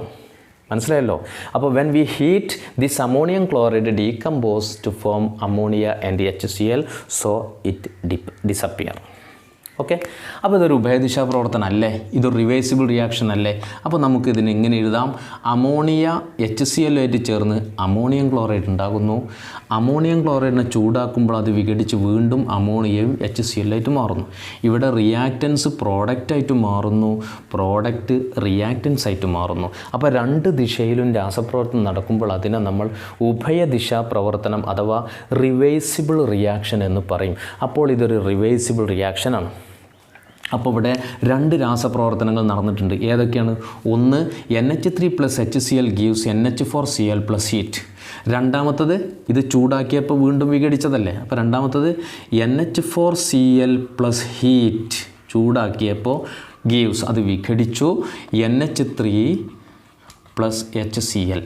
മനസ്സിലായല്ലോ? അപ്പോൾ when we heat this ammonium chloride decompose to form ammonia and HCl, so it disappear. Okay, അപ്പോൾ ഇതൊരു ഉഭയദിശാ പ്രവർത്തനം അല്ലേ? ഇതൊരു റിവേഴ്സിബിൾ റിയാക്ഷൻ അല്ലേ? അപ്പോൾ നമുക്കിതിന് എങ്ങനെ എഴുതാം? അമോണിയ HCl ആയിട്ട് ചേർന്ന് അമോണിയം ക്ലോറൈഡ് ഉണ്ടാകുന്നു. അമോണിയം ക്ലോറൈഡിനെ ചൂടാക്കുമ്പോൾ അത് വിഘടിച്ച് വീണ്ടും അമോണിയയും HCl ആയിട്ട് മാറുന്നു. ഇവിടെ റിയാക്റ്റൻസ് പ്രോഡക്റ്റായിട്ട് മാറുന്നു, പ്രോഡക്റ്റ് റിയാക്റ്റൻസ് ആയിട്ട് മാറുന്നു. അപ്പോൾ രണ്ട് ദിശയിലും രാസപ്രവർത്തനം നടക്കുമ്പോൾ അതിനെ നമ്മൾ ഉഭയദിശാ പ്രവർത്തനം അഥവാ റിവേഴ്സിബിൾ റിയാക്ഷൻ എന്ന് പറയും. അപ്പോൾ ഇതൊരു റിവേഴ്സിബിൾ റിയാക്ഷനാണ്. അപ്പോൾ ഇവിടെ രണ്ട് രാസപ്രവർത്തനങ്ങൾ നടന്നിട്ടുണ്ട്. ഏതൊക്കെയാണ്? ഒന്ന്, NH3+ HCl gives NH4Cl+ heat. രണ്ടാമത്തത്, ഇത് ചൂടാക്കിയപ്പോൾ വീണ്ടും വിഘടിച്ചതല്ലേ, അപ്പോൾ രണ്ടാമത്തത് NH4Cl+ ഹീറ്റ് ചൂടാക്കിയപ്പോൾ gives, അത് വിഘടിച്ചു NH3+ HCl.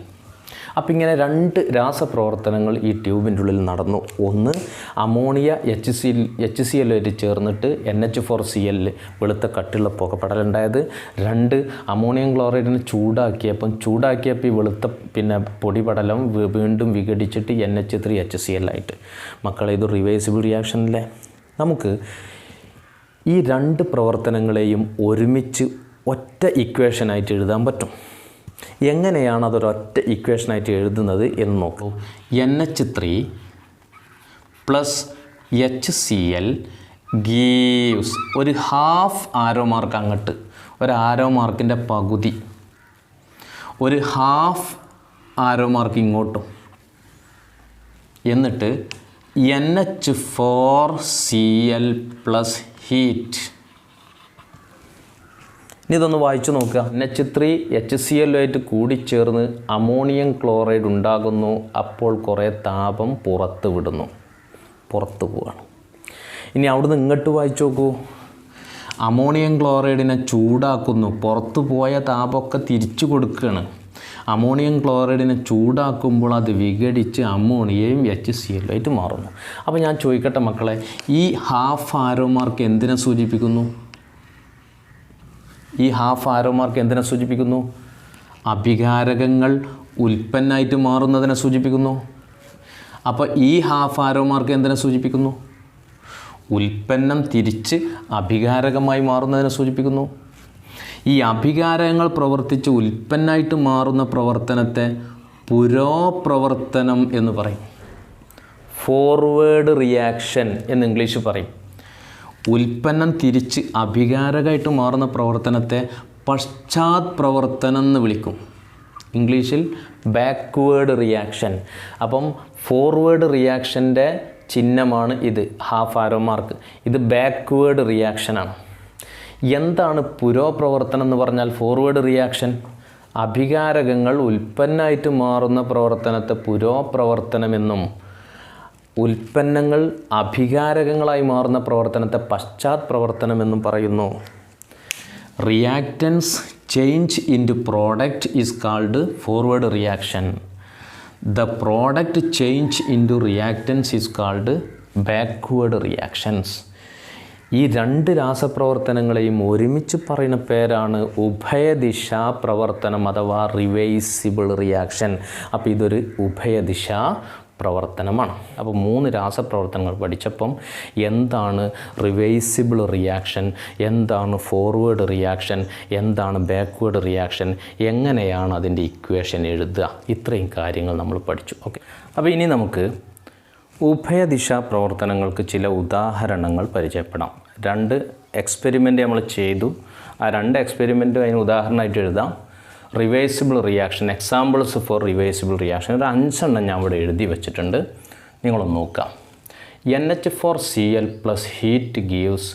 അപ്പോൾ ഇങ്ങനെ രണ്ട് രാസപ്രവർത്തനങ്ങൾ ഈ ട്യൂബിൻ്റെ ഉള്ളിൽ നടന്നു. ഒന്ന്, അമോണിയ HCl ആയിട്ട് ചേർന്നിട്ട് NH4Cl വെളുത്ത കട്ടിയുള്ള പുകപടലുണ്ടായത്. രണ്ട്, അമോണിയം ക്ലോറൈഡിനെ ചൂടാക്കിയപ്പോൾ ഈ വെളുത്ത പൊടിപടലം വീണ്ടും വിഘടിച്ചിട്ട് NH3 HCl ആയിട്ട്. മക്കളെ, ഇത് റിവേഴ്സിബിൾ റിയാക്ഷൻ അല്ലേ? നമുക്ക് ഈ രണ്ട് പ്രവർത്തനങ്ങളെയും ഒരുമിച്ച് ഒറ്റ ഇക്വേഷനായിട്ട് എഴുതാൻ പറ്റും. എങ്ങനെയാണ് അതൊരൊറ്റ ഇക്വേഷനായിട്ട് എഴുതുന്നത് എന്ന് നോക്കൂ. NH3+ HCl ഗീവ്സ്, ഒരു ഹാഫ് ആരോ മാർക്ക് അങ്ങോട്ട്, ഒരു ആരോ മാർക്കിൻ്റെ പകുതി, ഒരു ഹാഫ് ആരോ മാർക്ക് ഇങ്ങോട്ടും, എന്നിട്ട് NH4Cl+ ഹീറ്റ്. ഇനി ഇതൊന്ന് വായിച്ചു നോക്കുക. NH3 HCl ആയിട്ട് കൂടിച്ചേർന്ന് അമോണിയം ക്ലോറൈഡ് ഉണ്ടാകുന്നു. അപ്പോൾ കുറേ താപം പുറത്ത് പോവുകയാണ്. ഇനി അവിടുന്ന് ഇങ്ങോട്ട് വായിച്ചു നോക്കൂ. അമോണിയം ക്ലോറൈഡിനെ ചൂടാക്കുന്നു, പുറത്തു പോയ താപമൊക്കെ തിരിച്ചു കൊടുക്കുകയാണ്. അമോണിയം ക്ലോറൈഡിനെ ചൂടാക്കുമ്പോൾ അത് വിഘടിച്ച് അമോണിയയും HCl ആയിട്ട് മാറുന്നു. അപ്പോൾ ഞാൻ ചോദിക്കട്ടെ മക്കളെ, ഈ ഹാഫ് ആരോ മാർക്ക് എന്തിനെ സൂചിപ്പിക്കുന്നു? ഈ ഹാഫ് ആരോ മാർക്ക് എന്തിനെ സൂചിപ്പിക്കുന്നു? അഭികാരകങ്ങൾ ഉൽപ്പന്നമായിട്ട് മാറുന്നതിനെ സൂചിപ്പിക്കുന്നു. അപ്പോൾ ഈ ഹാഫ് ആരോ മാർക്ക് എന്തിനെ സൂചിപ്പിക്കുന്നു? ഉൽപ്പന്നം തിരിച്ച് അഭികാരകമായി മാറുന്നതിനെ സൂചിപ്പിക്കുന്നു. ഈ അഭികാരകങ്ങൾ പ്രവർത്തിച്ച് ഉൽപ്പന്നമായിട്ട് മാറുന്ന പ്രവർത്തനത്തെ പുരോപ്രവർത്തനം എന്ന് പറയും. ഫോർവേഡ് റിയാക്ഷൻ എന്ന് ഇംഗ്ലീഷ് പറയും. ഉൽപ്പന്നം തിരിച്ച് അഭികാരകമായിട്ട് മാറുന്ന പ്രവർത്തനത്തെ പശ്ചാത് പ്രവർത്തനം എന്ന് വിളിക്കും. ഇംഗ്ലീഷിൽ ബാക്ക്വേർഡ് റിയാക്ഷൻ. അപ്പം ഫോർവേഡ് റിയാക്ഷൻ്റെ ചിഹ്നമാണ് ഇത്, ഹാഫ് ആരോ മാർക്ക്. ഇത് ബാക്ക്വേർഡ് റിയാക്ഷനാണ്. എന്താണ് പുരോപ്രവർത്തനം എന്ന് പറഞ്ഞാൽ? ഫോർവേഡ് റിയാക്ഷൻ അഭികാരകങ്ങൾ ഉൽപ്പന്നമായിട്ട് മാറുന്ന പ്രവർത്തനത്തെ പുരോപ്രവർത്തനമെന്നും ഉൽപ്പന്നങ്ങൾ അഭികാരകങ്ങളായി മാറുന്ന പ്രവർത്തനത്തെ പശ്ചാത് പ്രവർത്തനമെന്നും പറയുന്നു. Reactance change into product is called forward reaction. The product change into reactance is called backward reactions. ഈ രണ്ട് രാസപ്രവർത്തനങ്ങളെയും ഒരുമിച്ച് പറയുന്ന പേരാണ് ഉഭയദിശാ പ്രവർത്തനം അഥവാ റിവേഴ്സിബിൾ റിയാക്ഷൻ. അപ്പോൾ ഇതൊരു ഉഭയദിശാ പ്രവർത്തനമാണ്. അപ്പോൾ 3 രാസപ്രവർത്തനങ്ങൾ പഠിച്ചപ്പം എന്താണ് റിവേഴ്സിബിൾ റിയാക്ഷൻ, എന്താണ് ഫോർവേഡ് റിയാക്ഷൻ, എന്താണ് ബാക്ക്വേർഡ് റിയാക്ഷൻ, എങ്ങനെയാണ് അതിൻ്റെ ഇക്വേഷൻ എഴുതുക, ഇത്രയും കാര്യങ്ങൾ നമ്മൾ പഠിച്ചു. ഓക്കെ, അപ്പോൾ ഇനി നമുക്ക് ഉഭയദിശാ പ്രവർത്തനങ്ങൾക്ക് ചില ഉദാഹരണങ്ങൾ പരിചയപ്പെടാം. 2 എക്സ്പെരിമെൻ്റ് നമ്മൾ ചെയ്തു. ആ 2 എക്സ്പെരിമെൻറ്റും അതിന് ഉദാഹരണമായിട്ട് എഴുതാം. Reversible reaction, examples for reversible reaction ഒരു 5 എണ്ണം ഞാൻ ഇവിടെ എഴുതി വെച്ചിട്ടുണ്ട്. നിങ്ങളൊന്ന് നോക്കാം. NH4Cl plus heat gives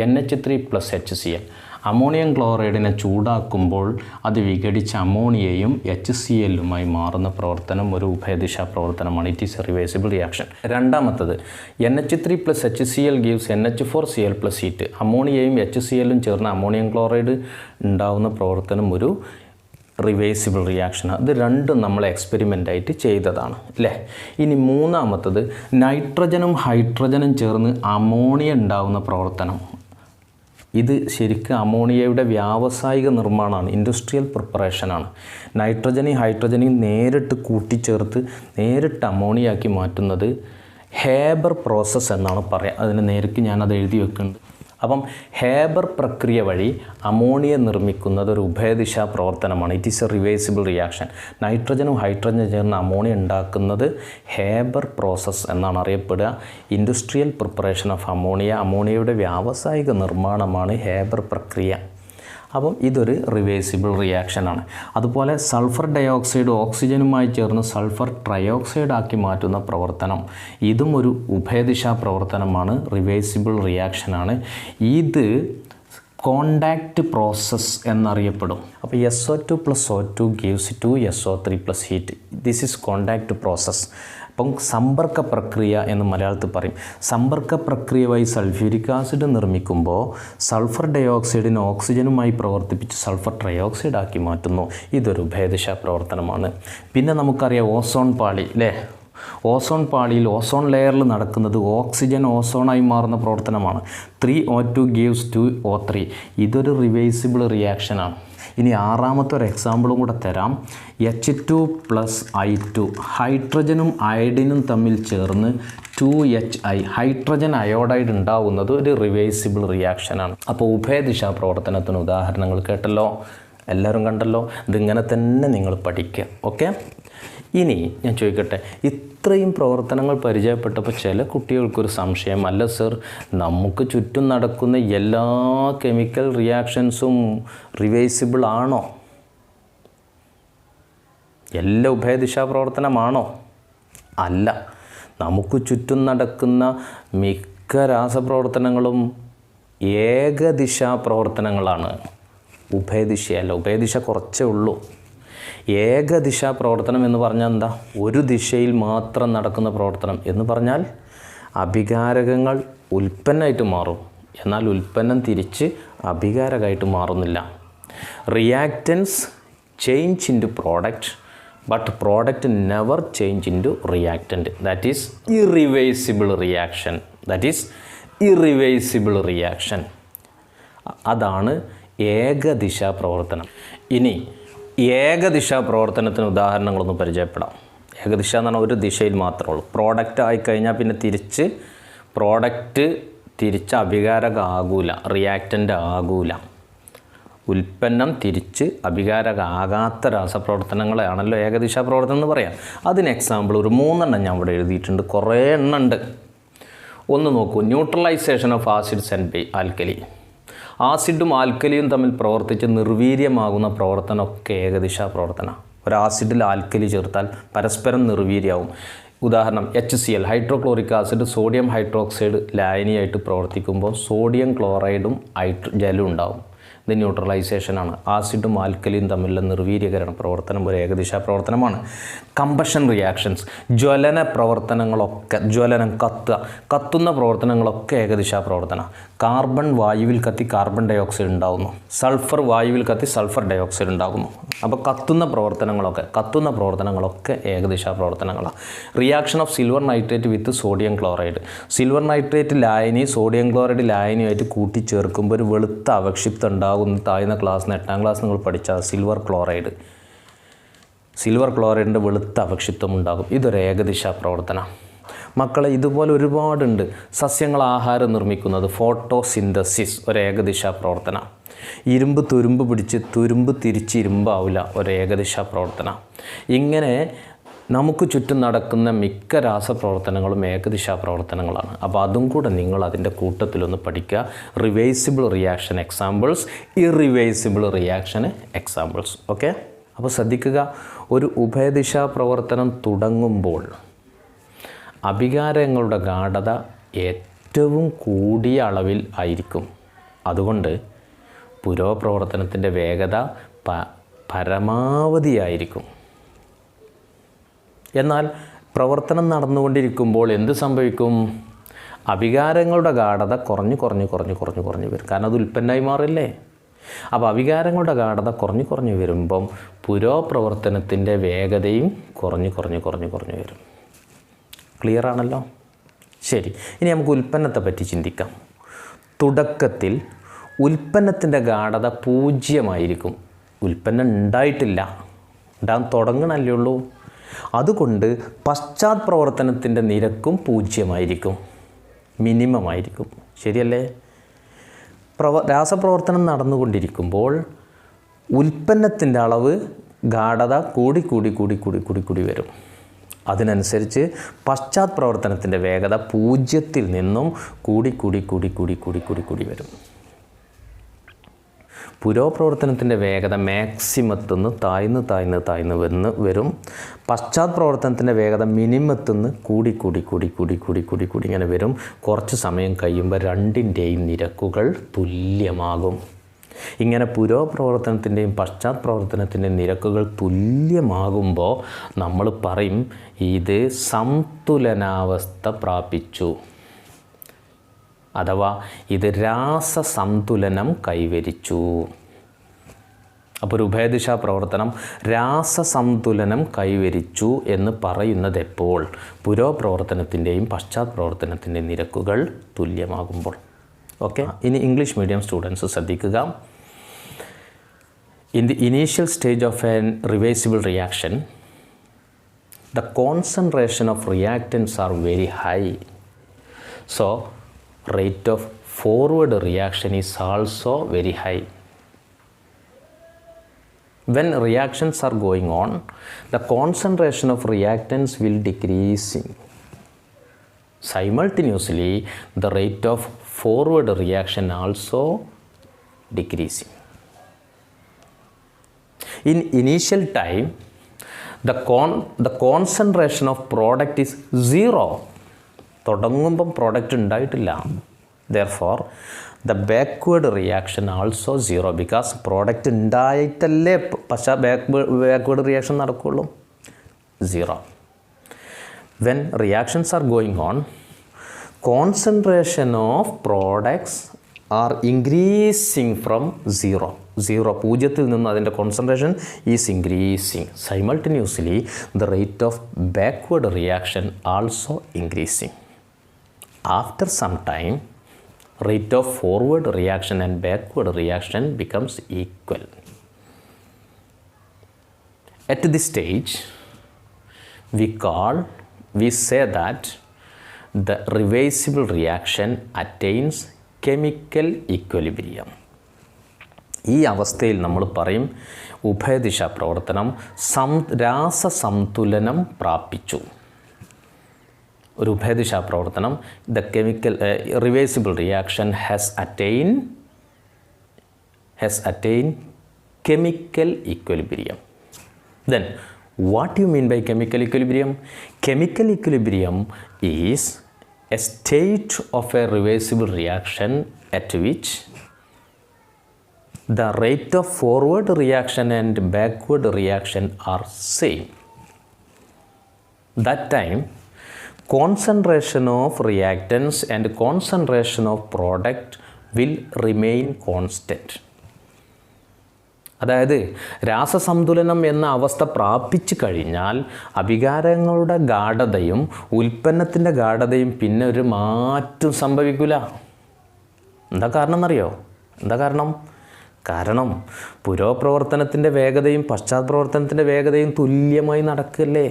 NH3 plus HCl. Ammonium ക്ലോറൈഡിനെ ചൂടാക്കുമ്പോൾ അത് വിഘടിച്ച അമോണിയയും HCl-ലുമായി മാറുന്ന പ്രവർത്തനം ഒരു ഉഭയദിശാ പ്രവർത്തനമാണ്. It is a reversible reaction. രണ്ടാമത്തത് NH3 plus HCl gives NH4Cl plus heat. അമോണിയയും HCl-ലും ചേർന്ന് അമോണിയം ക്ലോറൈഡ് ഉണ്ടാകുന്ന പ്രവർത്തനം ഒരു റിവേഴ്സിബിൾ റിയാക്ഷനാണ്. ഇത് രണ്ടും നമ്മൾ എക്സ്പെരിമെൻ്റായിട്ട് ചെയ്തതാണ് അല്ലേ. ഇനി മൂന്നാമത്തത് നൈട്രജനും ഹൈഡ്രജനും ചേർന്ന് അമോണിയ ഉണ്ടാകുന്ന പ്രവർത്തനം. ഇത് ശരിക്കും അമോണിയയുടെ വ്യാവസായിക നിർമ്മാണമാണ്, ഇൻഡസ്ട്രിയൽ പ്രിപ്പറേഷനാണ്. നൈട്രജനെയും ഹൈഡ്രജനെയും നേരിട്ട് കൂട്ടിച്ചേർത്ത് നേരിട്ട് അമോണിയാക്കി മാറ്റുന്നത് ഹേബർ പ്രോസസ്സ് എന്നാണ് പറയുക. അതിന് നേർക്ക് ഞാനത് എഴുതി വെക്കുന്നുണ്ട്. അപ്പം ഹേബർ പ്രക്രിയ വഴി അമോണിയ നിർമ്മിക്കുന്നത് ഒരു ഉഭയദിശാ പ്രവർത്തനമാണ്. It is a reversible reaction. നൈട്രജനും ഹൈഡ്രജനും ചേർന്ന് അമോണിയ ഉണ്ടാക്കുന്നത് ഹേബർ പ്രോസസ്സ് എന്നാണ് അറിയപ്പെടുക. ഇൻഡസ്ട്രിയൽ പ്രിപ്പറേഷൻ ഓഫ് അമോണിയ, അമോണിയയുടെ വ്യാവസായിക നിർമ്മാണമാണ് ഹേബർ പ്രക്രിയ. അപ്പം ഇതൊരു റിവേഴ്സിബിൾ റിയാക്ഷനാണ്. അതുപോലെ സൾഫർ ഡയോക്സൈഡ് ഓക്സിജനുമായി ചേർന്ന് സൾഫർ ട്രയോക്സൈഡ് ആക്കി മാറ്റുന്ന പ്രവർത്തനം, ഇതും ഒരു ഉഭയദിശാ പ്രവർത്തനമാണ്, റിവേഴ്സിബിൾ റിയാക്ഷനാണ്. ഇത് കോണ്ടാക്റ്റ് പ്രോസസ്സ് എന്നറിയപ്പെടും. അപ്പോൾ SO2 plus O2 gives 2SO3 plus heat. This is contact process. അപ്പം സമ്പർക്ക പ്രക്രിയ എന്ന് മലയാളത്തിൽ പറയും. സമ്പർക്ക പ്രക്രിയ വഴി സൾഫ്യൂരിക് ആസിഡ് നിർമ്മിക്കുമ്പോൾ സൾഫർ ഡയോക്സൈഡിനെ ഓക്സിജനുമായി പ്രവർത്തിപ്പിച്ച് സൾഫർ ട്രയോക്സൈഡ് ആക്കി മാറ്റുന്നു. ഇതൊരു ഉഭയദിശാ പ്രവർത്തനമാണ്. പിന്നെ നമുക്കറിയാം ഓസോൺ പാളി അല്ലേ. ഓസോൺ പാളിയിൽ ഓസോൺ ലെയറിൽ നടക്കുന്നത് ഓക്സിജൻ ഓസോണായി മാറുന്ന പ്രവർത്തനമാണ്. 3O2 gives 2O3. ഇതൊരു റിവേഴ്സിബിൾ റിയാക്ഷനാണ്. ഇനി ആറാമത്തെ ഒരു എക്സാമ്പിളും കൂടെ തരാം. H2 പ്ലസ് I2 ഹൈഡ്രജനും അയഡിനും തമ്മിൽ ചേർന്ന് 2HI ഹൈഡ്രജൻ അയോഡൈഡ് ഉണ്ടാവുന്നത് ഒരു റിവേഴ്സിബിൾ റിയാക്ഷനാണ്. അപ്പോൾ ഉഭയദിശാ പ്രവർത്തനത്തിന് ഉദാഹരണങ്ങൾ കേട്ടല്ലോ, എല്ലാവരും കണ്ടല്ലോ. ഇതിങ്ങനെ തന്നെ നിങ്ങൾ പഠിക്കുക. ഓക്കെ, ഇനി ഞാൻ ചോദിക്കട്ടെ, ഇത്രയും പ്രവർത്തനങ്ങൾ പരിചയപ്പെട്ടപ്പോൾ ചില കുട്ടികൾക്കൊരു സംശയം, അല്ല സർ, നമുക്ക് ചുറ്റും നടക്കുന്ന എല്ലാ കെമിക്കൽ റിയാക്ഷൻസും റിവേഴ്സിബിൾ ആണോ? എല്ലാ ഉഭയദിശാ പ്രവർത്തനമാണോ? അല്ല. നമുക്ക് ചുറ്റും നടക്കുന്ന മിക്ക രാസപ്രവർത്തനങ്ങളും ഏകദിശാ പ്രവർത്തനങ്ങളാണ്, ഉഭയദിശയല്ല. ഉഭയദിശ കുറച്ചേ ഉള്ളൂ. ഏകദിശാ പ്രവർത്തനം എന്ന് പറഞ്ഞാൽ എന്താ? ഒരു ദിശയിൽ മാത്രം നടക്കുന്ന പ്രവർത്തനം എന്ന് പറഞ്ഞാൽ അഭികാരകങ്ങൾ ഉൽപ്പന്നമായിട്ട് മാറും, എന്നാൽ ഉൽപ്പന്നം തിരിച്ച് അഭികാരകമായിട്ട് മാറുന്നില്ല. Reactants change in to product, but product never change in to reactant. That is irreversible reaction. That is irreversible reaction. അതാണ് ഏകദിശാ പ്രവർത്തനം. ഇനി ഏകദിശാ പ്രവർത്തനത്തിന് ഉദാഹരണങ്ങളൊന്നും പരിചയപ്പെടാം. ഏകദിശ എന്ന് പറഞ്ഞാൽ ഒരു ദിശയിൽ മാത്രമേ ഉള്ളൂ. പ്രോഡക്റ്റ് ആയിക്കഴിഞ്ഞാൽ പിന്നെ പ്രോഡക്റ്റ് തിരിച്ച് അഭികാരക ആകൂല, റിയാക്റ്റൻ്റ് ആകൂല. ഉൽപ്പന്നം തിരിച്ച് അഭികാരക ആകാത്ത രാസപ്രവർത്തനങ്ങളെയാണല്ലോ ഏകദിശാ പ്രവർത്തനം എന്ന് പറയാം. അതിന് എക്സാമ്പിൾ ഒരു 3 എണ്ണം ഞാൻ ഇവിടെ എഴുതിയിട്ടുണ്ട്. കുറേ എണ്ണം ഉണ്ട്. ഒന്ന് നോക്കൂ. Neutralisation of acids and alkali. ആസിഡും ആൽക്കലിയും തമ്മിൽ പ്രവർത്തിച്ച് നിർവീര്യമാകുന്ന പ്രവർത്തനമൊക്കെ ഏകദിശാ പ്രവർത്തനമാണ്. ഒരു ആസിഡിൽ ആൽക്കലി ചേർത്താൽ പരസ്പരം നിർവീര്യമാവും. ഉദാഹരണം HCl, hydrochloric acid sodium hydroxide ലായനിയായിട്ട് പ്രവർത്തിക്കുമ്പോൾ സോഡിയം ക്ലോറൈഡും ജലവും ഉണ്ടാവും. ഇത് ന്യൂട്രലൈസേഷനാണ്. ആസിഡും ആൽക്കലിയും തമ്മിലുള്ള നിർവീര്യകരണ പ്രവർത്തനം ഒരു ഏകദിശാ പ്രവർത്തനമാണ്. കമ്പഷൻ റിയാക്ഷൻസ്, ജ്വലന പ്രവർത്തനങ്ങളൊക്കെ, ജ്വലനം, കത്തുന്ന പ്രവർത്തനങ്ങളൊക്കെ ഏകദിശാ പ്രവർത്തനം. കാർബൺ വായുവിൽ കത്തി കാർബൺ ഡൈ ഓക്സൈഡ് ഉണ്ടാകുന്നു, സൾഫർ വായുവിൽ കത്തി സൾഫർ ഡൈ ഓക്സൈഡ് ഉണ്ടാകുന്നു. അപ്പോൾ കത്തുന്ന പ്രവർത്തനങ്ങളൊക്കെ ഏകദിശാ പ്രവർത്തനങ്ങളാണ്. Reaction of silver nitrate with sodium chloride, silver nitrate ലായനി സോഡിയം ക്ലോറൈഡ് ലായനിയുമായിട്ട് കൂട്ടിച്ചേർക്കുമ്പോൾ ഒരു വെളുത്ത അവക്ഷിപ്തം ഉണ്ടാകുന്ന താഴ്ന്ന ക്ലാസ്സിന് 8ാം ക്ലാസ് നിങ്ങൾ പഠിച്ച സിൽവർ ക്ലോറൈഡിൻ്റെ വെളുത്ത അവക്ഷിപ്തം ഉണ്ടാകും. ഇതൊരു ഏകദിശാ പ്രവർത്തനം. മക്കളെ, ഇതുപോലെ ഒരുപാടുണ്ട്. സസ്യങ്ങൾ ആഹാരം നിർമ്മിക്കുന്നത്, ഫോട്ടോസിന്തസിസ് ഒരു ഏകദിശാ പ്രവർത്തനം. ഇരുമ്പ് തുരുമ്പ് പിടിച്ച് തുരുമ്പ് തിരിച്ച് ഇരുമ്പാവില്ല, ഒരു ഏകദിശാ പ്രവർത്തനം. ഇങ്ങനെ നമുക്ക് ചുറ്റും നടക്കുന്ന മിക്ക രാസപ്രവർത്തനങ്ങളും ഏകദിശാ പ്രവർത്തനങ്ങളാണ്. അപ്പോൾ അതും കൂടെ നിങ്ങൾ അതിൻ്റെ കൂട്ടത്തിലൊന്ന് പഠിക്കുക. Reversible reaction examples, irreversible reaction examples. Okay, അപ്പോൾ ശ്രദ്ധിക്കുക, ഒരു ഉഭയദിശാ പ്രവർത്തനം തുടങ്ങുമ്പോൾ അഭികാരങ്ങളുടെ ഗാഢത ഏറ്റവും കൂടിയ അളവിൽ ആയിരിക്കും. അതുകൊണ്ട് പുരോപ്രവർത്തനത്തിൻ്റെ വേഗത പരമാവധിയായിരിക്കും. എന്നാൽ പ്രവർത്തനം നടന്നുകൊണ്ടിരിക്കുമ്പോൾ എന്ത് സംഭവിക്കും? അഭികാരങ്ങളുടെ ഗാഢത കുറഞ്ഞു വരും. കാരണം അത് ഉൽപ്പന്നമായി മാറില്ലേ. അപ്പോൾ അഭികാരങ്ങളുടെ ഗാഢത കുറഞ്ഞു വരുമ്പം പുരോപ്രവർത്തനത്തിൻ്റെ വേഗതയും കുറഞ്ഞു വരും. ക്ലിയർ ആണല്ലോ? ശരി, ഇനി നമുക്ക് ഉൽപ്പന്നത്തെ പറ്റി ചിന്തിക്കാം. തുടക്കത്തിൽ ഉൽപ്പന്നത്തിൻ്റെ ഗാഢത 0 ഉൽപ്പന്നം ഉണ്ടാകാൻ തുടങ്ങണല്ലേ ഉള്ളൂ. അതുകൊണ്ട് പശ്ചാത് പ്രവർത്തനത്തിൻ്റെ നിരക്കും 0 മിനിമം ആയിരിക്കും. ശരിയല്ലേ? രാസപ്രവർത്തനം നടന്നുകൊണ്ടിരിക്കുമ്പോൾ ഉൽപ്പന്നത്തിൻ്റെ അളവ് ഗാഢത കൂടി വരും. അതിനനുസരിച്ച് പശ്ചാത് പ്രവർത്തനത്തിൻ്റെ വേഗത 0 നിന്നും കൂടി വരും. പുരോപ്രവർത്തനത്തിൻ്റെ വേഗത മാക്സിമത്തിൽ നിന്ന് താഴ്ന്ന് വരും. പശ്ചാത് പ്രവർത്തനത്തിൻ്റെ വേഗത മിനിമത്തിൽ നിന്ന് കൂടി ഇങ്ങനെ വരും. കുറച്ച് സമയം കഴിയുമ്പോൾ രണ്ടിൻ്റെയും നിരക്കുകൾ തുല്യമാകും. ഇങ്ങനെ പുരോപ്രവർത്തനത്തിൻ്റെയും പശ്ചാത് പ്രവർത്തനത്തിൻ്റെയും നിരക്കുകൾ തുല്യമാകുമ്പോൾ നമ്മൾ പറയും ഇത് സന്തുലനാവസ്ഥ പ്രാപിച്ചു, അഥവാ ഇത് രാസസന്തുലനം കൈവരിച്ചു. അപ്പോൾ ഒരു ഉഭയദിശാ പ്രവർത്തനം രാസസന്തുലനം കൈവരിച്ചു എന്ന് പറയുന്നത് എപ്പോൾ? പുരോപ്രവർത്തനത്തിൻ്റെയും പശ്ചാത് പ്രവർത്തനത്തിൻ്റെയും നിരക്കുകൾ തുല്യമാകുമ്പോൾ. ഓക്കെ, ഇനി ഇംഗ്ലീഷ് മീഡിയം സ്റ്റുഡൻസ് ശ്രദ്ധിക്കുക. In the initial stage of an reversible reaction, the concentration of reactants are very high. So, rate of forward reaction is also very high. When reactions are going on, the concentration of reactants will decreasing. Simultaneously, the rate of forward reaction also decreasing. In initial time, the concentration of product is 0. തുടങ്ങുമ്പം product ഉണ്ടായിട്ടില്ല. Therefore, the backward reaction also 0 because product ഉണ്ടായിട്ടല്ലേ backward reaction നടക്കുകയുള്ളൂ. 0. When reactions are going on, concentration of products are increasing from 0. 0 നിന്ന് അതിൻ്റെ concentration is increasing. Simultaneously, the rate of backward reaction also increasing. After some time, rate of forward reaction and backward reaction becomes equal. At this stage, we say that the reversible reaction attains chemical equilibrium. ഈ അവസ്ഥയിൽ നമ്മൾ പറയും ഉഭയദിശാ പ്രവർത്തനം രാസസന്തുലനം പ്രാപിച്ചു. ഒരു ഉഭയദിശാ പ്രവർത്തനം the chemical reversible reaction has attained chemical equilibrium. Then, what do you mean by chemical equilibrium? Chemical equilibrium is a state of a reversible reaction at which the rate of forward reaction and backward reaction are same. That time, concentration of reactants and concentration of product will remain constant. അതായത് രാസസന്തുലനം എന്ന അവസ്ഥ പ്രാപിച്ചു കഴിഞ്ഞാൽ അഭികാരങ്ങളുടെ ഗാഢതയും ഉൽപ്പന്നത്തിൻ്റെ ഗാഢതയും പിന്നെ ഒരു മാറ്റം സംഭവിക്കില്ല. എന്താ കാരണം എന്നറിയോ? എന്താ കാരണം പുരോപ്രവർത്തനത്തിൻ്റെ വേഗതയും പശ്ചാത്പ്രവർത്തനത്തിൻ്റെ വേഗതയും തുല്യമായി നടക്കല്ലേ.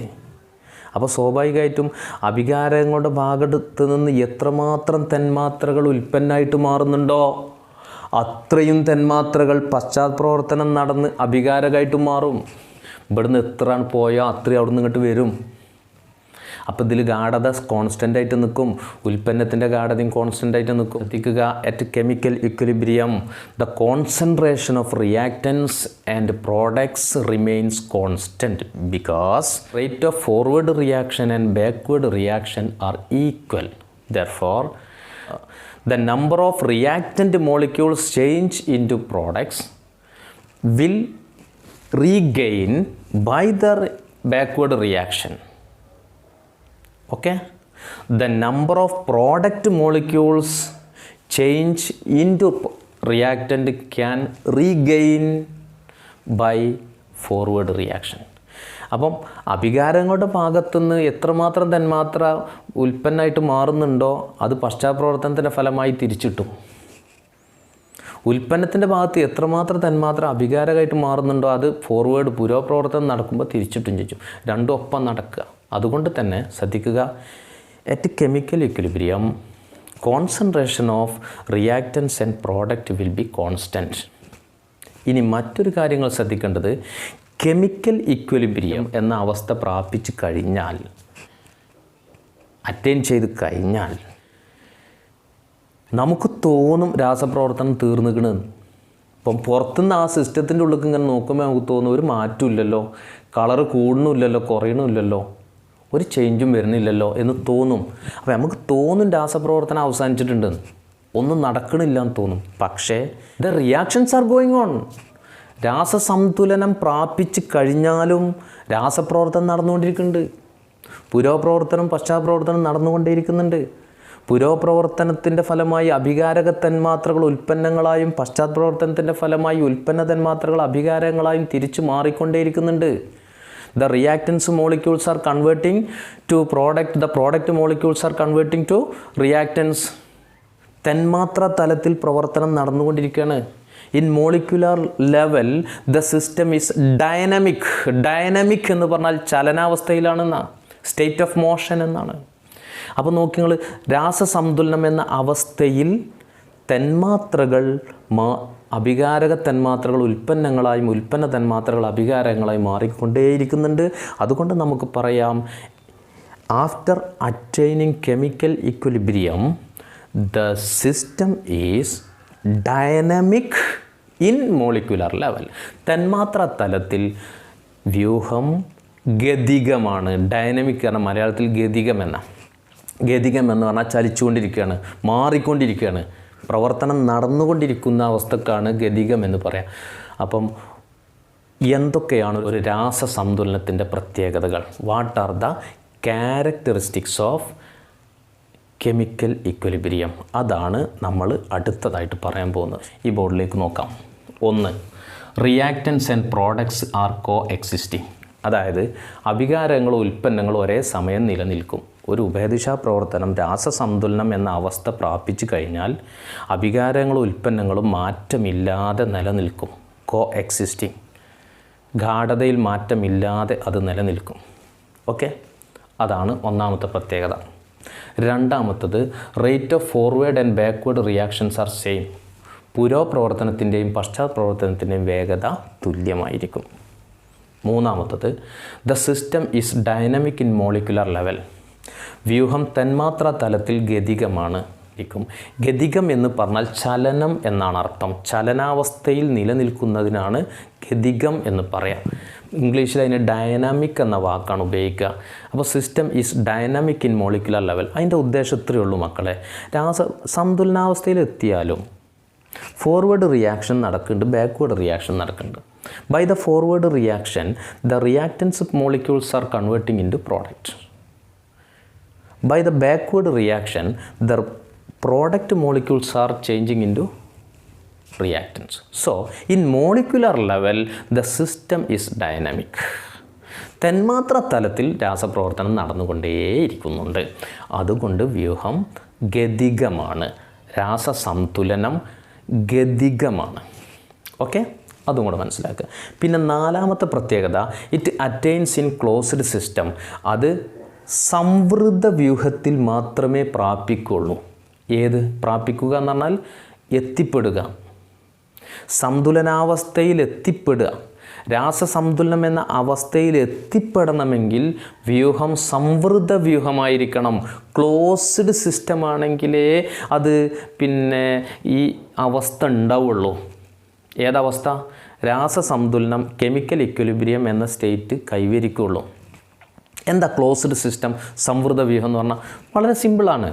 അപ്പോൾ സ്വാഭാവികമായിട്ടും അഭികാരങ്ങളുടെ ഭാഗത്ത് നിന്ന് എത്രമാത്രം തന്മാത്രകൾ ഉൽപ്പന്നമായിട്ട് മാറുന്നുണ്ടോ അത്രയും തന്മാത്രകൾ പശ്ചാത്പ്രവർത്തനം നടന്ന് അഭികാരകമായിട്ട് മാറും. ഇവിടുന്ന് എത്രയാണ് പോയാൽ അത്രയും അവിടെ നിന്ന് ഇങ്ങോട്ട് വരും. അപ്പോൾ ഇതിൽ ഗാഢത കോൺസ്റ്റൻ്റ് ആയിട്ട് നിൽക്കും, ഉൽപ്പന്നത്തിൻ്റെ ഗാഢതയും കോൺസ്റ്റൻ്റ് ആയിട്ട് നിൽക്കും. ശ്രദ്ധിക്കുക, at chemical equilibrium the concentration of reactants and products remains constant because rate of forward reaction and backward reaction are equal. Therefore the number of reactant molecules change into products will regain by the backward reaction. Okay, the number of product molecules change into reactant can regain by forward reaction. അപ്പം അഭികാരങ്ങളുടെ ഭാഗത്തുനിന്ന് എത്രമാത്രം തന്മാത്ര ഉൽപ്പന്നമായിട്ട് മാറുന്നുണ്ടോ അത് പശ്ചാത്പ്രവർത്തനത്തിൻ്റെ ഫലമായി തിരിച്ചിട്ടും, ഉൽപ്പന്നത്തിൻ്റെ ഭാഗത്ത് എത്രമാത്രം തന്മാത്ര അഭികാരമായിട്ട് മാറുന്നുണ്ടോ അത് ഫോർവേഡ് പുരോപ്രവർത്തനം നടക്കുമ്പോൾ തിരിച്ചിട്ടും ചെയ്യും. രണ്ടും ഒപ്പം നടക്കുക. അതുകൊണ്ട് തന്നെ ശ്രദ്ധിക്കുക, at chemical equilibrium concentration of reactants and product will be constant. ഇനി മറ്റൊരു കാര്യങ്ങൾ ശ്രദ്ധിക്കേണ്ടത്, കെമിക്കൽ ഇക്വിലിബ്രിയം എന്ന അവസ്ഥ പ്രാപിച്ചു കഴിഞ്ഞാൽ, അറ്റൈൻ ചെയ്ത് കഴിഞ്ഞാൽ നമുക്ക് തോന്നും രാസപ്രവർത്തനം തീർന്നിക്കണ്. ഇപ്പം പുറത്തുനിന്ന് ആ സിസ്റ്റത്തിൻ്റെ ഉള്ളിൽ ഇങ്ങനെ നോക്കുമ്പോൾ നമുക്ക് തോന്നും ഒരു മാറ്റമില്ലല്ലോ, കളറ് കൂടണമില്ലല്ലോ കുറയണമില്ലല്ലോ, ഒരു ചേഞ്ചും വരുന്നില്ലല്ലോ എന്ന് തോന്നും. അപ്പോൾ നമുക്ക് തോന്നും രാസപ്രവർത്തനം അവസാനിച്ചിട്ടുണ്ട്, ഒന്നും നടക്കണില്ല എന്ന് തോന്നും. പക്ഷേ the reactions are going on. രാസസന്തുലനം പ്രാപിച്ചു കഴിഞ്ഞാലും രാസപ്രവർത്തനം നടന്നുകൊണ്ടിരിക്കുന്നുണ്ട്. പുരോപ്രവർത്തനം പശ്ചാത്പ്രവർത്തനം നടന്നുകൊണ്ടേയിരിക്കുന്നുണ്ട്. പുരോപ്രവർത്തനത്തിൻ്റെ ഫലമായി അഭികാരക തന്മാത്രകൾ ഉൽപ്പന്നങ്ങളായും പശ്ചാത്പ്രവർത്തനത്തിൻ്റെ ഫലമായി ഉൽപ്പന്ന തന്മാത്രകൾ അഭികാരങ്ങളായും തിരിച്ചു മാറിക്കൊണ്ടേയിരിക്കുന്നുണ്ട്. The reactants molecules are converting to product, the product molecules are converting to reactants. തന്മാത്ര തലത്തിൽ പ്രവർത്തനം നടന്നുകൊണ്ടിരിക്കുകയാണ്. In molecular level the system is dynamic. Dynamic എന്ന് പറഞ്ഞാൽ ചലനാവസ്ഥയിലാണെന്നാണ്, സ്റ്റേറ്റ് ഓഫ് മോഷൻ എന്നാണ്. അപ്പോൾ നോക്കി നിങ്ങൾ, രാസസന്തുലനം എന്ന അവസ്ഥയിൽ തന്മാത്രകൾ അഭികാരക തന്മാത്രകൾ ഉൽപ്പന്നങ്ങളായും ഉൽപ്പന്ന തന്മാത്രകൾ അഭികാരങ്ങളായി മാറിക്കൊണ്ടേയിരിക്കുന്നുണ്ട്. അതുകൊണ്ട് നമുക്ക് പറയാം, after attaining chemical equilibrium the system is dynamic in molecular level. തന്മാത്ര തലത്തിൽ വ്യൂഹം ഗതികമാണ്. ഡൈനാമിക് കാരണം മലയാളത്തിൽ ഗതികം എന്ന് പറഞ്ഞാൽ ചലിച്ചുകൊണ്ടിരിക്കുകയാണ്, മാറിക്കൊണ്ടിരിക്കുകയാണ്, പ്രവർത്തനം നടന്നുകൊണ്ടിരിക്കുന്ന അവസ്ഥക്കാണ് ഗതികം എന്ന് പറയാം. അപ്പം എന്തൊക്കെയാണ് ഒരു രാസസന്തുലനത്തിൻ്റെ പ്രത്യേകതകൾ? What are the characteristics of chemical equilibrium? അതാണ് നമ്മൾ അടുത്തതായിട്ട് പറയാൻ പോകുന്നത്. ഈ ബോർഡിലേക്ക് നോക്കാം. 1. Reactance and products R co existing. അതായത് അഭികാരങ്ങളും ഉൽപ്പന്നങ്ങളും ഒരേ സമയം നിലനിൽക്കും. ഒരു ഉഭയദിശാ പ്രവർത്തനം രാസസന്തുലനം എന്ന അവസ്ഥ പ്രാപിച്ചു കഴിഞ്ഞാൽ അഭികാരങ്ങളും ഉൽപ്പന്നങ്ങളും മാറ്റമില്ലാതെ നിലനിൽക്കും. കോ എക്സിസ്റ്റിംഗ്, ഗാഢതയിൽ മാറ്റമില്ലാതെ അത് നിലനിൽക്കും. ഓക്കെ, അതാണ് ഒന്നാമത്തെ പ്രത്യേകത. രണ്ടാമത്തത്, rate of forward and backward reactions are same. പുരോപ്രവർത്തനത്തിൻ്റെയും പശ്ചാത്പ്രവർത്തനത്തിൻ്റെയും വേഗത തുല്യമായിരിക്കും. മൂന്നാമത്തത്, the system is dynamic in molecular level. വ്യൂഹം തന്മാത്രാ തലത്തിൽ ഗതികമാണ്. ഗതികം എന്ന് പറഞ്ഞാൽ ചലനം എന്നാണ് അർത്ഥം. ചലനാവസ്ഥയിൽ നിലനിൽക്കുന്നതിനാണ് ഗതികം എന്ന് പറയാം. ഇംഗ്ലീഷിൽ അതിന് ഡൈനാമിക് എന്ന വാക്കാണ് ഉപയോഗിക്കുക. അപ്പോൾ system is dynamic in molecular level. അതിൻ്റെ ഉദ്ദേശം ഇത്രയേ ഉള്ളൂ മക്കളെ. സന്തുലനാവസ്ഥയിലെത്തിയാലും ഫോർവേഡ് റിയാക്ഷൻ നടക്കുന്നുണ്ട്, ബാക്ക്വേർഡ് റിയാക്ഷൻ നടക്കുന്നുണ്ട്. By the forward reaction the reactants molecules are converting in to product. By the backward reaction the product molecules are changing in to reactants. So, in molecular level, the system is dynamic. തന്മാത്ര തലത്തിൽ രാസപ്രവർത്തനം നടന്നുകൊണ്ടേയിരിക്കുന്നുണ്ട്. അതുകൊണ്ട് വ്യൂഹം ഗതികമാണ്, രാസസംതുലനം ഗതികമാണ്. Okay, അതും കൂടെ മനസ്സിലാക്കുക. പിന്നെ നാലാമത്തെ പ്രത്യേകത, it attains in closed system. അത് സംവൃത വ്യൂഹത്തിൽ മാത്രമേ പ്രാപിക്കുള്ളൂ. ഏത് പ്രാപിക്കുക എന്ന് പറഞ്ഞാൽ എത്തിപ്പെടുക, സന്തുലനാവസ്ഥയിൽ എത്തിപ്പെടുക. രാസസംതുലനം എന്ന അവസ്ഥയിൽ എത്തിപ്പെടണമെങ്കിൽ വ്യൂഹം സംവൃത വ്യൂഹമായിരിക്കണം. ക്ലോസ്ഡ് സിസ്റ്റമാണെങ്കിലേ അത് പിന്നെ ഈ അവസ്ഥ ഉണ്ടാവുള്ളൂ. ഏതവസ്ഥ? രാസസംതുലനം, കെമിക്കൽ ഇക്വിലിബ്രിയം എന്ന സ്റ്റേറ്റ് കൈവരിക്കുള്ളൂ. എന്താ ക്ലോസ്ഡ് സിസ്റ്റം, സംവൃത വ്യൂഹം എന്ന് പറഞ്ഞാൽ? വളരെ സിമ്പിളാണ്.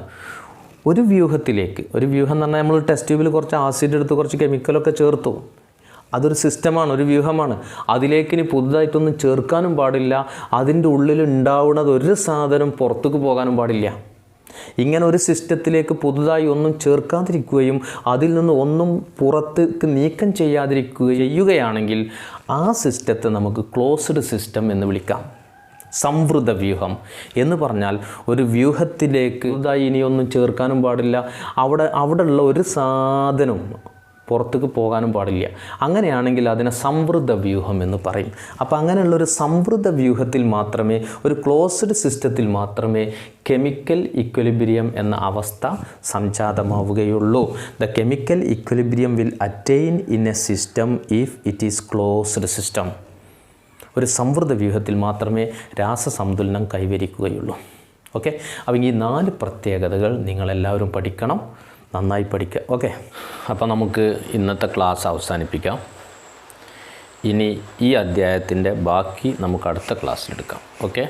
ഒരു വ്യൂഹത്തിലേക്ക്, ഒരു വ്യൂഹം എന്ന് പറഞ്ഞാൽ നമ്മൾ ടെസ്റ്റ് ട്യൂബിൽ കുറച്ച് ആസിഡ് എടുത്ത് കുറച്ച് കെമിക്കലൊക്കെ ചേർത്തു, അതൊരു സിസ്റ്റമാണ്, ഒരു വ്യൂഹമാണ്. അതിലേക്ക് ഇനി പുതുതായിട്ടൊന്നും ചേർക്കാനും പാടില്ല. അതിൻ്റെ ഉള്ളിൽ ഉണ്ടാവുന്നത് ഒരു സാധനം പുറത്തേക്ക് പോകാനും പാടില്ല. ഇങ്ങനെ ഒരു സിസ്റ്റത്തിലേക്ക് പുതുതായി ഒന്നും ചേർക്കാതിരിക്കുകയും അതിൽ നിന്ന് ഒന്നും പുറത്തേക്ക് നീക്കം ചെയ്യുകയാണെങ്കിൽ ആ സിസ്റ്റത്തെ നമുക്ക് ക്ലോസ്ഡ് സിസ്റ്റം എന്ന് വിളിക്കാം. സംവൃത വ്യൂഹം എന്ന് പറഞ്ഞാൽ ഒരു വ്യൂഹത്തിലേക്ക് പുതുതായി ഇനിയൊന്നും ചേർക്കാനും പാടില്ല, അവിടെയുള്ള ഒരു സാധനവും പുറത്തേക്ക് പോകാനും പാടില്ല. അങ്ങനെയാണെങ്കിൽ അതിനെ സംവൃത വ്യൂഹം എന്ന് പറയും. അപ്പോൾ അങ്ങനെയുള്ളൊരു സംവൃത വ്യൂഹത്തിൽ മാത്രമേ, ഒരു ക്ലോസ്ഡ് സിസ്റ്റത്തിൽ മാത്രമേ കെമിക്കൽ ഇക്വിലിബ്രിയം എന്ന അവസ്ഥ സംജാതമാവുകയുള്ളൂ. The chemical equilibrium will attain in a system if it is closed system. ഒരു സംവൃത വ്യൂഹത്തിൽ മാത്രമേ രാസസംതുലനം കൈവരിക്കുകയുള്ളൂ. ഓക്കെ, അപ്പോൾ ഈ 4 പ്രത്യേകതകൾ നിങ്ങളെല്ലാവരും പഠിക്കണം, നന്നായി പഠിക്കുക. ഓക്കെ, അപ്പോൾ നമുക്ക് ഇന്നത്തെ ക്ലാസ് അവസാനിപ്പിക്കാം. ഇനി ഈ അധ്യായത്തിൻ്റെ ബാക്കി നമുക്ക് അടുത്ത ക്ലാസ്സിലെടുക്കാം. ഓക്കെ,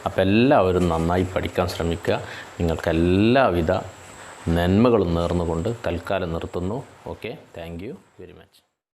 അപ്പോൾ എല്ലാവരും നന്നായി പഠിക്കാൻ ശ്രമിക്കുക. നിങ്ങൾക്ക് എല്ലാവിധ നന്മകളും നേർന്നുകൊണ്ട് തൽക്കാലം നിർത്തുന്നു. Okay, thank you very much.